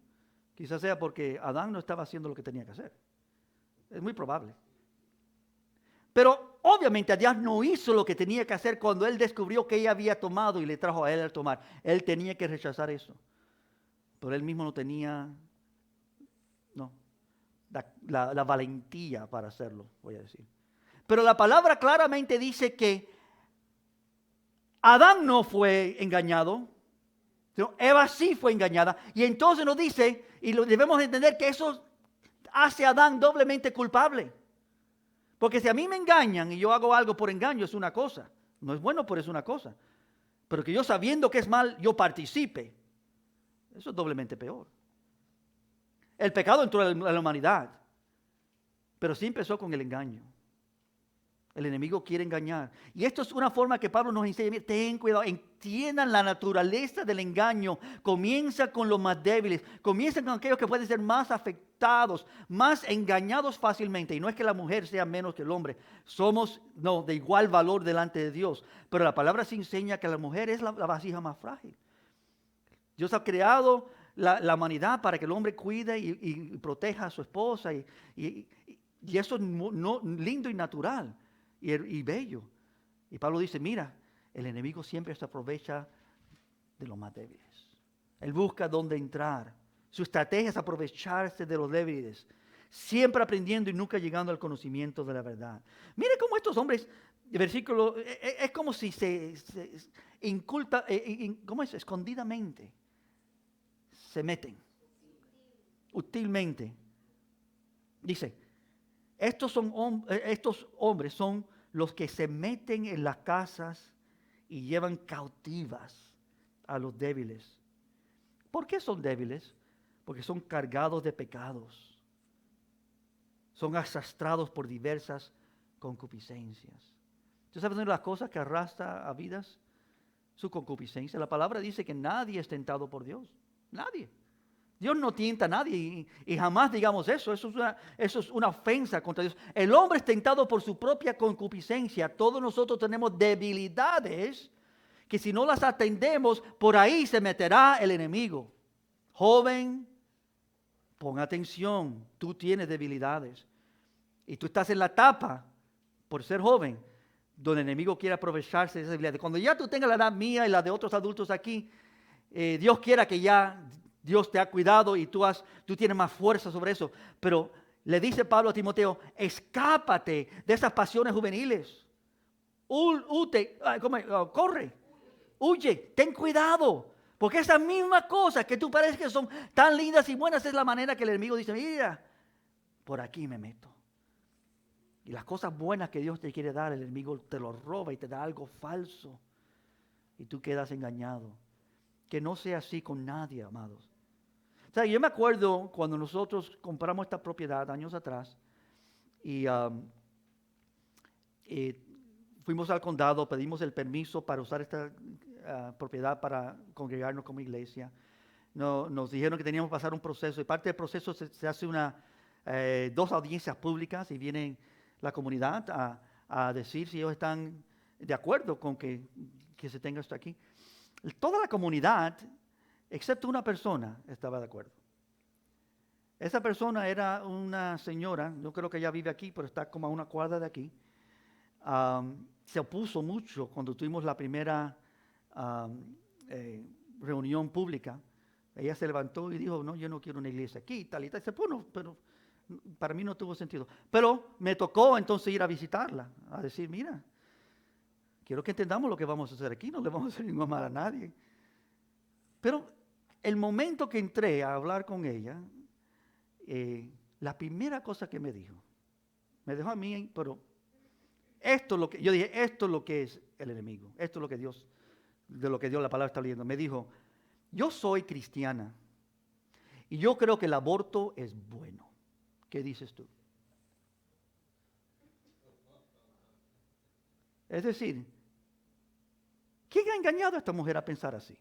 quizás sea porque Adán no estaba haciendo lo que tenía que hacer. Es muy probable. Pero obviamente Adán no hizo lo que tenía que hacer cuando él descubrió que ella había tomado y le trajo a él al tomar. Él tenía que rechazar eso. Pero él mismo no tenía la valentía para hacerlo, voy a decir. Pero la palabra claramente dice que Adán no fue engañado, sino Eva sí fue engañada. Y entonces nos dice, y lo debemos entender, que eso hace a Adán doblemente culpable. Porque si a mí me engañan y yo hago algo por engaño, es una cosa. No es bueno, pero es una cosa. Pero que yo sabiendo que es mal, yo participe, eso es doblemente peor. El pecado entró en la humanidad, pero sí empezó con el engaño. El enemigo quiere engañar. Y esto es una forma que Pablo nos enseña. Ten cuidado, entiendan la naturaleza del engaño. Comienza con los más débiles. Comienza con aquellos que pueden ser más afectados, más engañados fácilmente. Y no es que la mujer sea menos que el hombre. Somos de igual valor delante de Dios. Pero la palabra se enseña que la mujer es la vasija más frágil. Dios ha creado la humanidad para que el hombre cuide y proteja a su esposa. Y eso es lindo y natural. Y bello. Y Pablo dice, mira, el enemigo siempre se aprovecha de los más débiles. Él busca dónde entrar. Su estrategia es aprovecharse de los débiles. Siempre aprendiendo y nunca llegando al conocimiento de la verdad. Mire cómo estos hombres, el versículo, es como si se inculta, ¿cómo es? Escondidamente. Se meten. Útilmente. Dice, estos hombres son los que se meten en las casas y llevan cautivas a los débiles. ¿Por qué son débiles? Porque son cargados de pecados. Son arrastrados por diversas concupiscencias. ¿Tú sabes una de las cosas que arrastra a vidas? Su concupiscencia. La palabra dice que nadie es tentado por Dios. Nadie. Dios no tienta a nadie y jamás digamos eso. Eso es una ofensa contra Dios. El hombre es tentado por su propia concupiscencia. Todos nosotros tenemos debilidades que si no las atendemos, por ahí se meterá el enemigo. Joven, pon atención. Tú tienes debilidades. Y tú estás en la etapa, por ser joven, donde el enemigo quiere aprovecharse de esas debilidades. Cuando ya tú tengas la edad mía y la de otros adultos aquí, Dios quiera que ya Dios te ha cuidado y tú tienes más fuerza sobre eso. Pero le dice Pablo a Timoteo, escápate de esas pasiones juveniles. Corre, huye, ten cuidado. Porque esas mismas cosas que tú pareces que son tan lindas y buenas es la manera que el enemigo dice, mira, por aquí me meto. Y las cosas buenas que Dios te quiere dar, el enemigo te lo roba y te da algo falso. Y tú quedas engañado. Que no sea así con nadie, amados. O sea, yo me acuerdo cuando nosotros compramos esta propiedad años atrás y fuimos al condado, pedimos el permiso para usar esta propiedad para congregarnos como iglesia. Nos dijeron que teníamos que pasar un proceso y parte del proceso se hace 2 audiencias públicas y viene la comunidad a decir si ellos están de acuerdo con que se tenga esto aquí. Toda la comunidad, excepto una persona, estaba de acuerdo. Esa persona era una señora, yo creo que ella vive aquí, pero está como a una cuadra de aquí. Se opuso mucho cuando tuvimos la primera reunión pública. Ella se levantó y dijo, no, yo no quiero una iglesia aquí, tal y tal. Dice, bueno, pero para mí no tuvo sentido. Pero me tocó entonces ir a visitarla, a decir, mira, quiero que entendamos lo que vamos a hacer aquí. No le vamos a hacer ningún mal a nadie. Pero el momento que entré a hablar con ella, la primera cosa que me dejó a mí, pero esto es lo que, yo dije, esto es lo que es el enemigo. Esto es lo que Dios, de lo que Dios la palabra está leyendo. Me dijo, yo soy cristiana y yo creo que el aborto es bueno. ¿Qué dices tú? Es decir, ¿quién ha engañado a esta mujer a pensar así?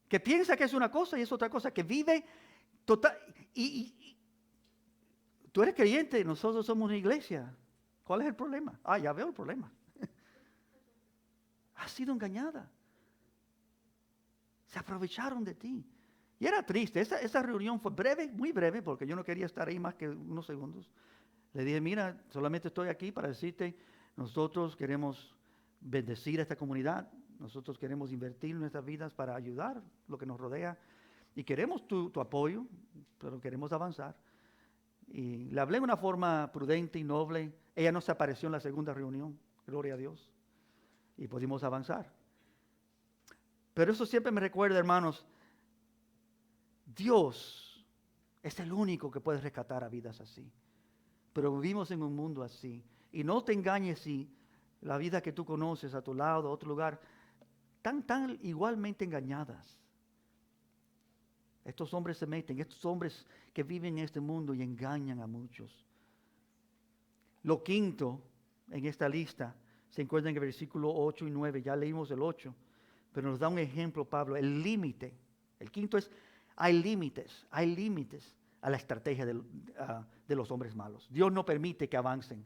Que piensa que es una cosa y es otra cosa, que vive total. Y tú eres creyente, nosotros somos una iglesia. ¿Cuál es el problema? Ya veo el problema. Has sido engañada. Se aprovecharon de ti. Y era triste. Esa reunión fue breve, muy breve, porque yo no quería estar ahí más que unos segundos. Le dije, mira, solamente estoy aquí para decirte, nosotros queremos bendecir a esta comunidad, nosotros queremos invertir en nuestras vidas para ayudar lo que nos rodea y queremos tu apoyo, pero queremos avanzar. Y le hablé de una forma prudente y noble. Ella no se apareció en la segunda reunión, gloria a Dios, y pudimos avanzar. Pero eso siempre me recuerda, hermanos, Dios es el único que puede rescatar a vidas así. Pero vivimos en un mundo así. Y no te engañes si la vida que tú conoces a tu lado, a otro lugar, tan igualmente engañadas. Estos hombres se meten, estos hombres que viven en este mundo y engañan a muchos. Lo quinto en esta lista se encuentra en el versículo 8 y 9. Ya leímos el 8, pero nos da un ejemplo Pablo, el límite. El quinto es, hay límites a la estrategia de los hombres malos. Dios no permite que avancen.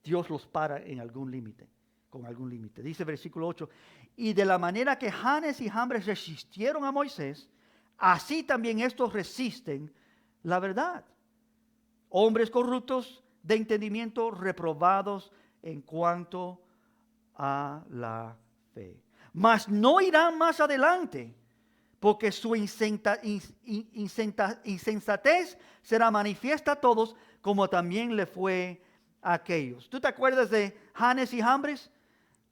Dios los para en algún límite, con algún límite. Dice el versículo 8, y de la manera que Janes y Jambres resistieron a Moisés, así también estos resisten la verdad. Hombres corruptos de entendimiento, reprobados en cuanto a la fe. Mas no irán más adelante, porque su insensatez será manifiesta a todos, como también le fue a aquellos. ¿Tú te acuerdas de Janes y Jambres?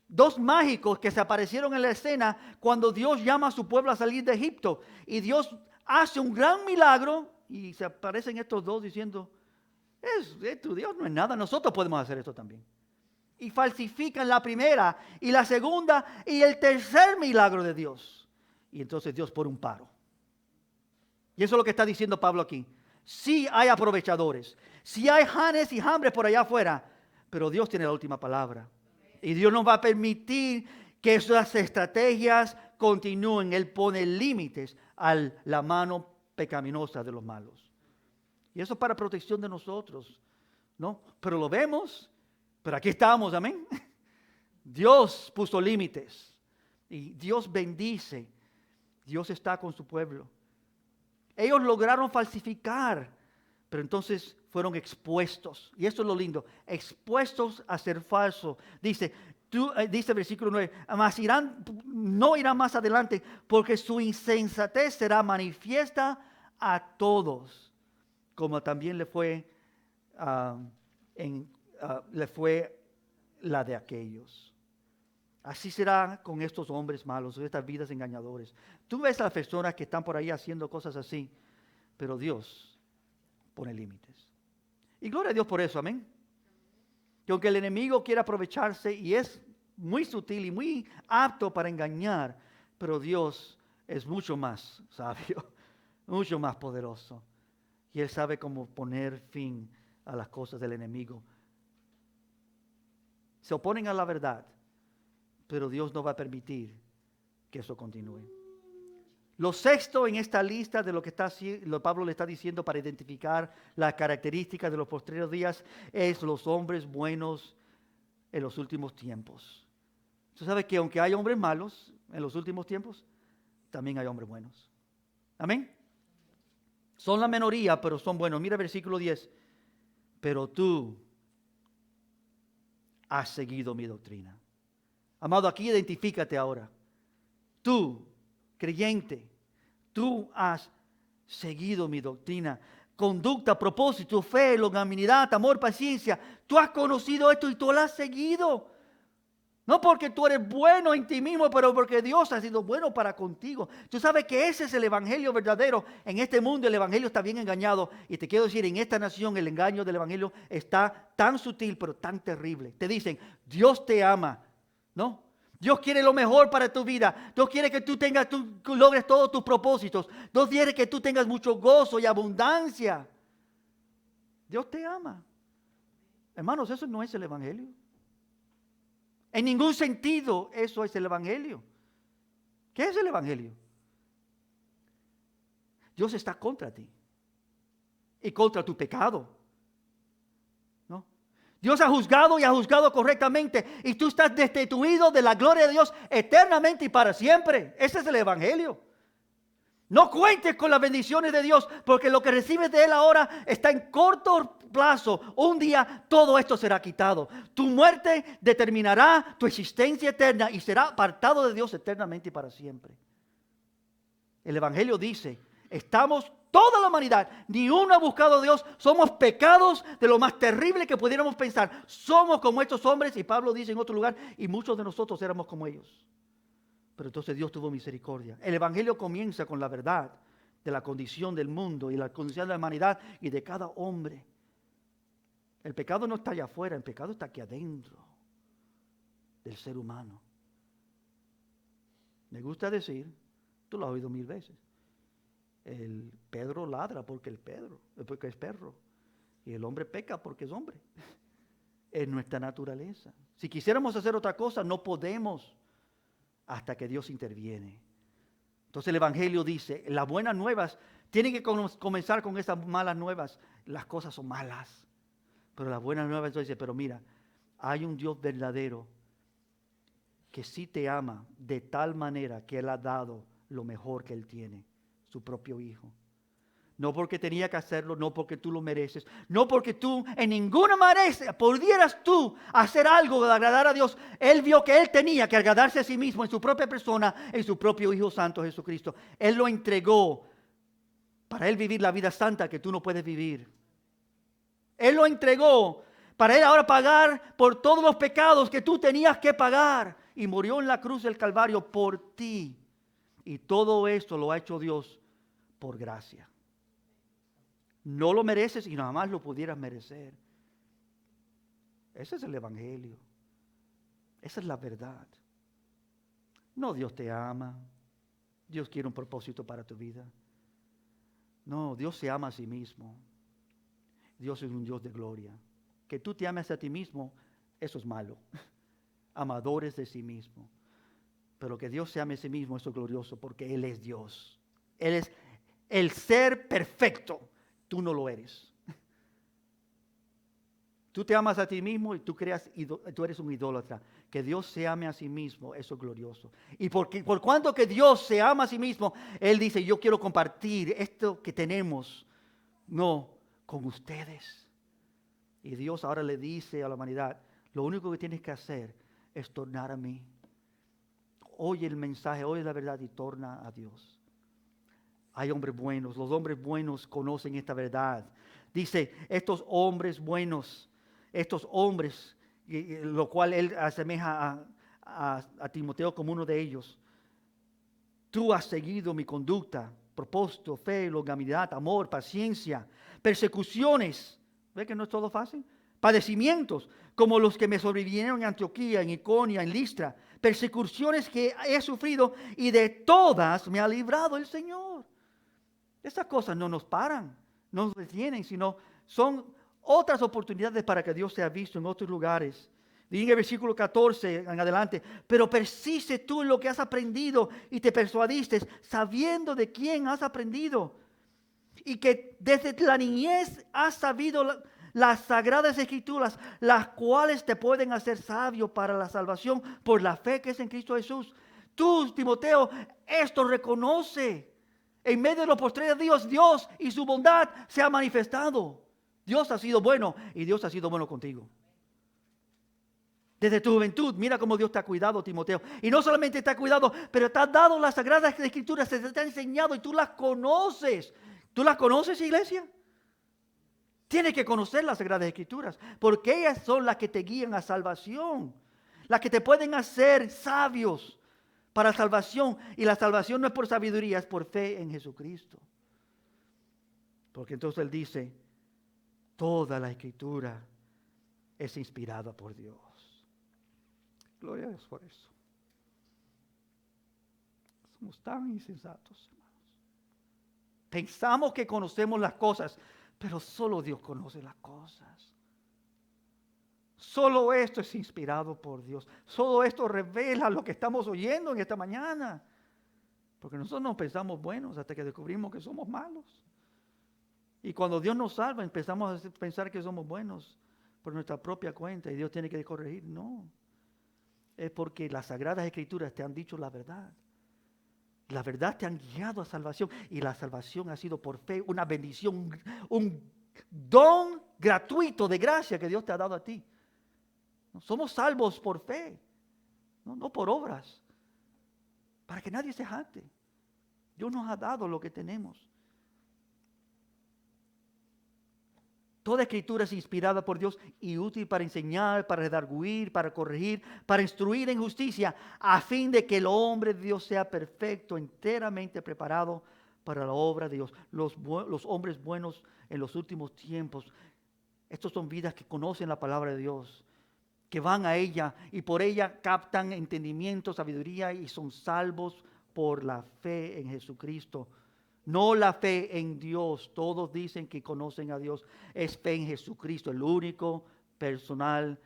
Dos mágicos que se aparecieron en la escena cuando Dios llama a su pueblo a salir de Egipto. Y Dios hace un gran milagro y se aparecen estos dos diciendo, tu Dios no es nada, nosotros podemos hacer esto también. Y falsifican la primera y la segunda y el tercer milagro de Dios. Y entonces Dios pone un paro. Y eso es lo que está diciendo Pablo aquí. Sí hay aprovechadores, sí hay Janes y Jambres por allá afuera, pero Dios tiene la última palabra. Y Dios no va a permitir que esas estrategias continúen. Él pone límites a la mano pecaminosa de los malos. Y eso es para protección de nosotros, ¿no? Pero lo vemos, pero aquí estamos, amén. Dios puso límites y Dios bendice. Dios está con su pueblo. Ellos lograron falsificar, pero entonces fueron expuestos. Y esto es lo lindo, expuestos a ser falsos. Dice el versículo 9, mas no irán más adelante, porque su insensatez será manifiesta a todos, como también le fue la de aquellos. Así será con estos hombres malos, estas vidas engañadores. Tú ves a las personas que están por ahí haciendo cosas así, pero Dios pone límites. Y gloria a Dios por eso, amén. Que aunque el enemigo quiera aprovecharse y es muy sutil y muy apto para engañar, pero Dios es mucho más sabio, mucho más poderoso. Y Él sabe cómo poner fin a las cosas del enemigo. Se oponen a la verdad, pero Dios no va a permitir que eso continúe. Lo sexto en esta lista de lo que Pablo le está diciendo para identificar las características de los postreros días es los hombres buenos en los últimos tiempos. Tú sabes que aunque hay hombres malos en los últimos tiempos, también hay hombres buenos. Amén. Son la minoría, pero son buenos. Mira el versículo 10. Pero tú has seguido mi doctrina. Amado, aquí identifícate ahora. Tú, creyente, tú has seguido mi doctrina. conducta, propósito, fe, longanimidad, amor, paciencia. Tú has conocido esto y tú lo has seguido. No porque tú eres bueno en ti mismo, pero porque Dios ha sido bueno para contigo. Tú sabes que ese es el evangelio verdadero. En este mundo el evangelio está bien engañado. Y te quiero decir, en esta nación el engaño del evangelio está tan sutil, pero tan terrible. Te dicen, Dios te ama. ¿No? Dios quiere lo mejor para tu vida. Dios quiere que tú logres todos tus propósitos. Dios quiere que tú tengas mucho gozo y abundancia. Dios te ama. Hermanos, eso no es el evangelio. En ningún sentido eso es el evangelio. ¿Qué es el evangelio? Dios está contra ti y contra tu pecado. ¿No? Dios ha juzgado y ha juzgado correctamente y tú estás destituido de la gloria de Dios eternamente y para siempre. Ese es el evangelio. No cuentes con las bendiciones de Dios porque lo que recibes de Él ahora está en corto plazo. Un día todo esto será quitado. Tu muerte determinará tu existencia eterna y será apartado de Dios eternamente y para siempre. El evangelio dice, estamos toda la humanidad, ni uno ha buscado a Dios, somos pecados de lo más terrible que pudiéramos pensar. Somos como estos hombres y Pablo dice en otro lugar, y muchos de nosotros éramos como ellos. Pero entonces Dios tuvo misericordia. El evangelio comienza con la verdad de la condición del mundo y la condición de la humanidad y de cada hombre. El pecado no está allá afuera, el pecado está aquí adentro del ser humano. Me gusta decir, tú lo has oído 1000 veces, el Pedro ladra porque es perro y el hombre peca porque es hombre. Es nuestra naturaleza. Si quisiéramos hacer otra cosa, no podemos hasta que Dios interviene. Entonces el evangelio dice, las buenas nuevas tienen que comenzar con esas malas nuevas. Las cosas son malas. Pero las buenas nuevas dice, pero mira, hay un Dios verdadero que sí te ama de tal manera que Él ha dado lo mejor que Él tiene, su propio Hijo. No porque tenía que hacerlo, no porque tú lo mereces, no porque tú en ninguna manera pudieras tú hacer algo de agradar a Dios. Él vio que Él tenía que agradarse a sí mismo en su propia persona, en su propio Hijo Santo Jesucristo. Él lo entregó para Él vivir la vida santa que tú no puedes vivir. Él lo entregó para Él ahora pagar por todos los pecados que tú tenías que pagar. Y murió en la cruz del Calvario por ti. Y todo esto lo ha hecho Dios por gracia. No lo mereces y nada más lo pudieras merecer. Ese es el evangelio. Esa es la verdad. No, Dios te ama. Dios quiere un propósito para tu vida. No, Dios se ama a sí mismo. Dios es un Dios de gloria. Que tú te ames a ti mismo, eso es malo. Amadores de sí mismo. Pero que Dios se ame a sí mismo, eso es glorioso porque Él es Dios. Él es el ser perfecto. Tú no lo eres. Tú te amas a ti mismo y tú eres un idólatra. Que Dios se ame a sí mismo, eso es glorioso. Y por cuanto que Dios se ama a sí mismo, Él dice, yo quiero compartir esto que tenemos, no, con ustedes. Y Dios ahora le dice a la humanidad, lo único que tienes que hacer es tornar a mí. Oye el mensaje, oye la verdad y torna a Dios. Hay hombres buenos, los hombres buenos conocen esta verdad. Dice, estos hombres buenos, estos hombres, lo cual él asemeja a Timoteo como uno de ellos. Tú has seguido mi conducta, propósito, fe, longanimidad, amor, paciencia, persecuciones. ¿Ve que no es todo fácil? Padecimientos, como los que me sobrevinieron en Antioquía, en Iconio, en Listra. Persecuciones que he sufrido y de todas me ha librado el Señor. Estas cosas no nos paran, no nos detienen, sino son otras oportunidades para que Dios sea visto en otros lugares. Dice en el versículo 14 en adelante, pero persiste tú en lo que has aprendido y te persuadiste, sabiendo de quién has aprendido. Y que desde la niñez has sabido las sagradas escrituras, las cuales te pueden hacer sabio para la salvación por la fe que es en Cristo Jesús. Tú, Timoteo, esto reconoce. En medio de los postreros días, Dios y su bondad se ha manifestado. Dios ha sido bueno y Dios ha sido bueno contigo. Desde tu juventud, mira cómo Dios te ha cuidado, Timoteo. Y no solamente te ha cuidado, pero te ha dado las sagradas escrituras, te ha enseñado y tú las conoces. ¿Tú las conoces, iglesia? Tienes que conocer las Sagradas Escrituras, porque ellas son las que te guían a salvación, las que te pueden hacer sabios para salvación. Y la salvación no es por sabiduría, es por fe en Jesucristo. Porque entonces Él dice, toda la Escritura es inspirada por Dios. Gloria a Dios por eso. Somos tan insensatos, hermanos. Pensamos que conocemos las cosas, pero solo Dios conoce las cosas. Solo esto es inspirado por Dios. Solo esto revela lo que estamos oyendo en esta mañana. Porque nosotros no pensamos buenos hasta que descubrimos que somos malos. Y cuando Dios nos salva, empezamos a pensar que somos buenos por nuestra propia cuenta y Dios tiene que corregir. No. Es porque las Sagradas Escrituras te han dicho la verdad. La verdad te han guiado a salvación y la salvación ha sido por fe, una bendición, un don gratuito de gracia que Dios te ha dado a ti. Somos salvos por fe, no por obras, para que nadie se jacte. Dios nos ha dado lo que tenemos. Toda Escritura es inspirada por Dios y útil para enseñar, para redarguir, para corregir, para instruir en justicia, a fin de que el hombre de Dios sea perfecto, enteramente preparado para la obra de Dios. Los hombres buenos en los últimos tiempos, estos son vidas que conocen la palabra de Dios, que van a ella y por ella captan entendimiento, sabiduría y son salvos por la fe en Jesucristo. No la fe en Dios. Todos dicen que conocen a Dios. Es fe en Jesucristo, el único, personal,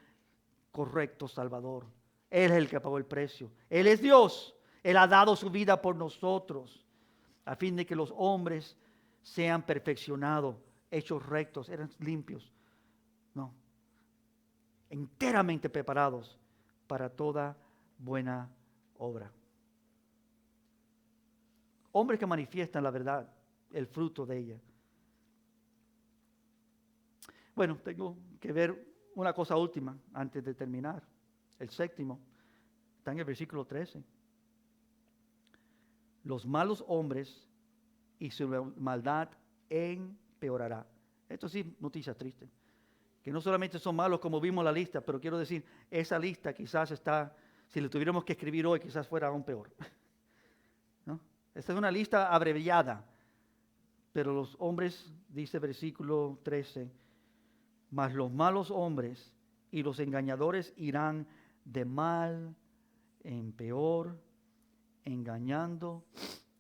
correcto Salvador. Él es el que pagó el precio. Él es Dios. Él ha dado su vida por nosotros, a fin de que los hombres sean perfeccionados, hechos rectos, eran limpios. No. Enteramente preparados para toda buena obra. Hombres que manifiestan la verdad, el fruto de ella. Bueno, tengo que ver una cosa última antes de terminar. El séptimo está en el versículo 13. Los malos hombres y su maldad empeorará. Esto sí, noticia triste. Que no solamente son malos como vimos la lista, pero quiero decir, esa lista quizás está, si le tuviéramos que escribir hoy, quizás fuera aún peor. ¿No? Esta es una lista abreviada, pero los hombres, dice versículo 13, mas los malos hombres y los engañadores irán de mal en peor, engañando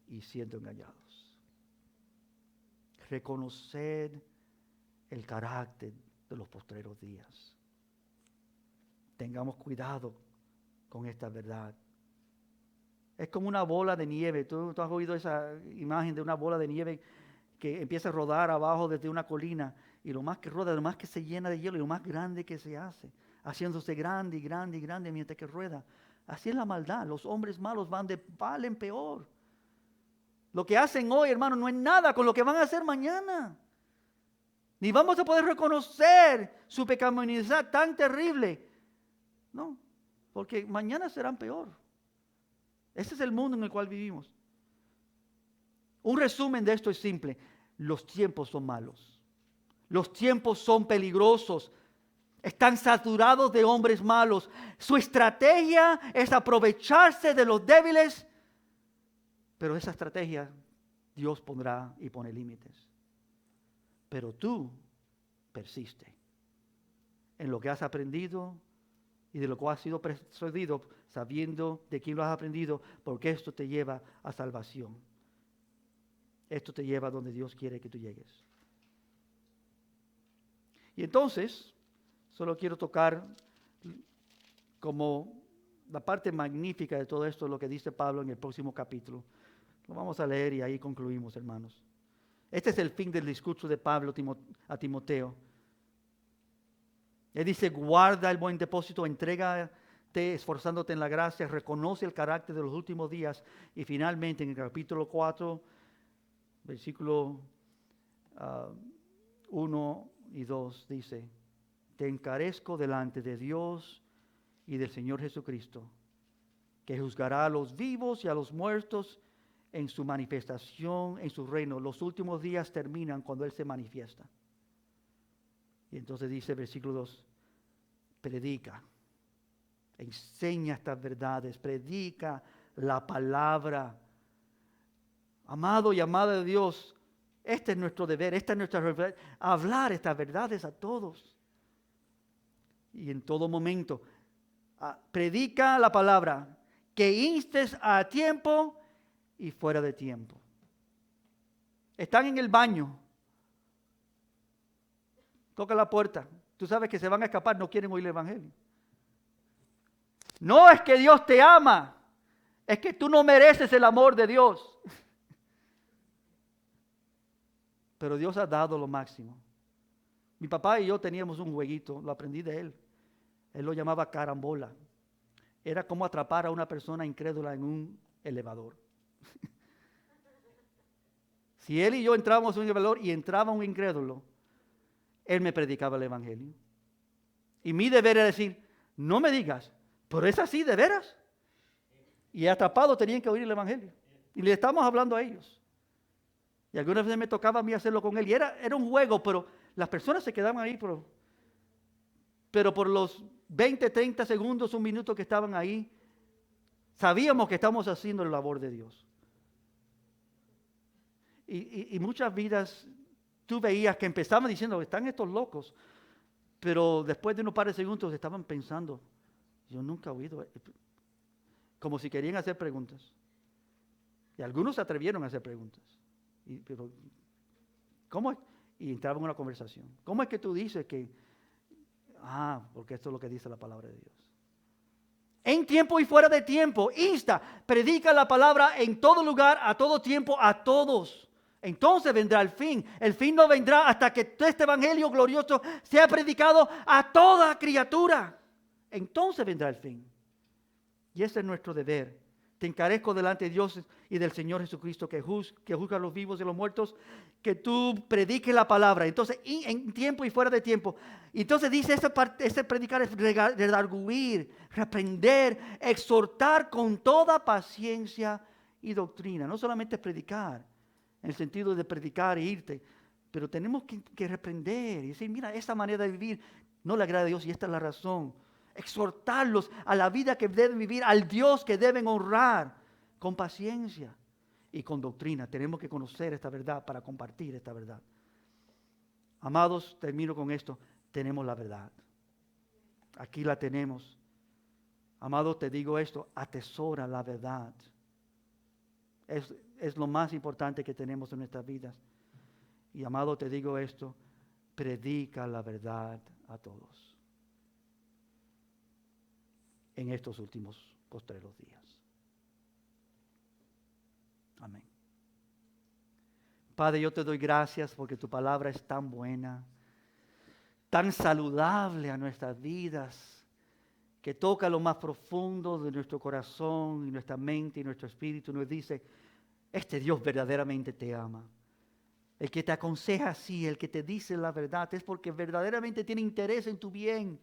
y siendo engañados. Reconoced el carácter de los postreros días. Tengamos cuidado con esta verdad. Es como una bola de nieve. ¿Tú has oído esa imagen de una bola de nieve que empieza a rodar abajo desde una colina? Y lo más que roda, lo más que se llena de hielo y lo más grande que se hace. Haciéndose grande y grande y grande mientras que rueda. Así es la maldad. Los hombres malos van de mal en peor. Lo que hacen hoy, hermano, no es nada con lo que van a hacer mañana. Ni vamos a poder reconocer su pecaminosidad tan terrible. No, porque mañana serán peor. Ese es el mundo en el cual vivimos. Un resumen de esto es simple. Los tiempos son malos. Los tiempos son peligrosos. Están saturados de hombres malos. Su estrategia es aprovecharse de los débiles. Pero esa estrategia Dios pondrá y pone límites. Pero tú persiste en lo que has aprendido y de lo que has sido persuadido, sabiendo de quién lo has aprendido, porque esto te lleva a salvación. Esto te lleva a donde Dios quiere que tú llegues. Y entonces, solo quiero tocar como la parte magnífica de todo esto, lo que dice Pablo en el próximo capítulo. Lo vamos a leer y ahí concluimos, hermanos. Este es el fin del discurso de Pablo a Timoteo. Él dice, guarda el buen depósito, entrégate esforzándote en la gracia, reconoce el carácter de los últimos días. Y finalmente en el capítulo 4, versículo 1 y 2 dice, te encarezco delante de Dios y del Señor Jesucristo, que juzgará a los vivos y a los muertos en su manifestación, en su reino. Los últimos días terminan cuando Él se manifiesta. Y entonces dice versículo 2, predica, enseña estas verdades, predica la palabra. Amado y amada de Dios, este es nuestro deber, esta es nuestra responsabilidad, hablar estas verdades a todos. Y en todo momento, predica la palabra, que instes a tiempo y fuera de tiempo. Están en el baño, toca la puerta, tú sabes que se van a escapar, no quieren oír el evangelio. No es que Dios te ama, es que tú no mereces el amor de Dios. Pero Dios ha dado lo máximo. Mi papá y yo teníamos un jueguito, lo aprendí de él. Él lo llamaba carambola. Era como atrapar a una persona incrédula en un elevador. Si él y yo entrábamos en un elevador y entraba un incrédulo, él me predicaba el evangelio. Y mi deber era decir, no me digas, pero es así de veras. Y atrapados tenían que oír el evangelio. Y le estamos hablando a ellos. Y algunas veces me tocaba a mí hacerlo con él. Y era un juego, pero las personas se quedaban ahí. Pero por los 20, 30 segundos, un minuto que estaban ahí, sabíamos que estamos haciendo la labor de Dios. Y muchas vidas, tú veías que empezaban diciendo, están estos locos. Pero después de unos par de segundos estaban pensando, yo nunca he oído, como si querían hacer preguntas. Y algunos se atrevieron a hacer preguntas. Pero, ¿cómo es? Y entraba en una conversación. ¿Cómo es que tú dices que? Porque esto es lo que dice la palabra de Dios. En tiempo y fuera de tiempo, insta, predica la palabra en todo lugar, a todo tiempo, a todos. Entonces vendrá el fin. El fin no vendrá hasta que este evangelio glorioso sea predicado a toda criatura. Entonces vendrá el fin. Y ese es nuestro deber. Te encarezco delante de Dios y del Señor Jesucristo que juzga a los vivos y a los muertos, que tú prediques la palabra. Entonces, en tiempo y fuera de tiempo. Entonces dice, ese predicar es redarguir, reprender, exhortar con toda paciencia y doctrina. No solamente es predicar, en el sentido de predicar e irte, pero tenemos que reprender y decir, mira, esta manera de vivir no le agrada a Dios y esta es la razón. Exhortarlos a la vida que deben vivir, al Dios que deben honrar, con paciencia y con doctrina. Tenemos que conocer esta verdad para compartir esta verdad. Amados, termino con esto. Tenemos la verdad. Aquí la tenemos. Amados, te digo esto, atesora la verdad. Es lo más importante que tenemos en nuestras vidas. Y amado, te digo esto, predica la verdad a todos en estos últimos postreros días. Amén. Padre, yo te doy gracias porque tu palabra es tan buena, tan saludable a nuestras vidas, que toca lo más profundo de nuestro corazón y nuestra mente y nuestro espíritu. Nos dice, este Dios verdaderamente te ama. El que te aconseja así, el que te dice la verdad, es porque verdaderamente tiene interés en tu bien.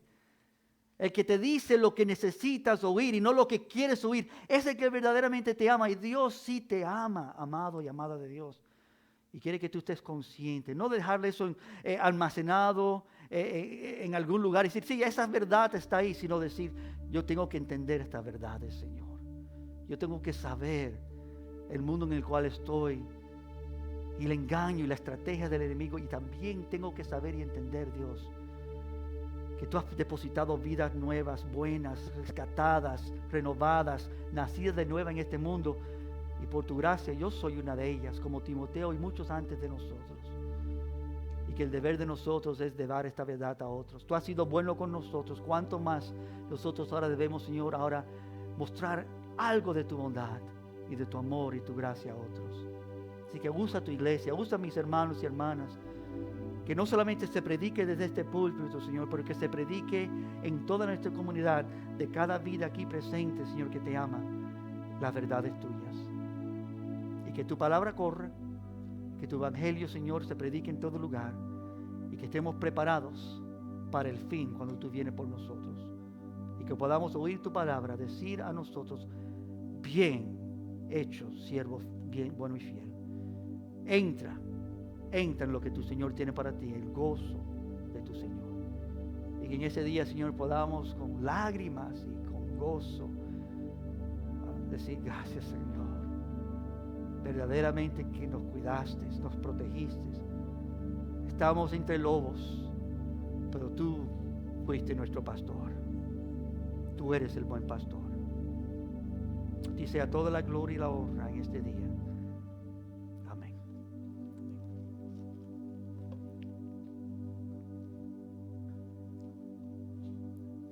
El que te dice lo que necesitas oír y no lo que quieres oír, es el que verdaderamente te ama. Y Dios sí te ama, amado y amada de Dios. Y quiere que tú estés consciente, no dejarle eso almacenado en algún lugar y decir, sí, esa verdad está ahí, sino decir, yo tengo que entender estas verdades, Señor. Yo tengo que saber el mundo en el cual estoy y el engaño y la estrategia del enemigo. Y también tengo que saber y entender, Dios, que tú has depositado vidas nuevas, buenas, rescatadas, renovadas, nacidas de nuevo en este mundo. Y por tu gracia yo soy una de ellas, como Timoteo y muchos antes de nosotros. Y que el deber de nosotros es de dar esta verdad a otros. Tú has sido bueno con nosotros. ¿Cuánto más nosotros ahora debemos, Señor, ahora mostrar algo de tu bondad y de tu amor y tu gracia a otros? Así que usa tu iglesia, usa a mis hermanos y hermanas. Que no solamente se predique desde este púlpito, Señor, pero que se predique en toda nuestra comunidad, de cada vida aquí presente, Señor, que te ama, las verdades tuyas. Y que tu palabra corra, que tu evangelio, Señor, se predique en todo lugar y que estemos preparados para el fin cuando tú vienes por nosotros. Y que podamos oír tu palabra, decir a nosotros, bien hecho, siervo bien, bueno y fiel. Entra en lo que tu Señor tiene para ti, el gozo de tu Señor. Y en ese día, Señor, podamos con lágrimas y con gozo decir gracias, Señor. Verdaderamente que nos cuidaste, nos protegiste. Estamos entre lobos, pero tú fuiste nuestro pastor. Tú eres el buen pastor. A ti sea toda la gloria y la honra en este día.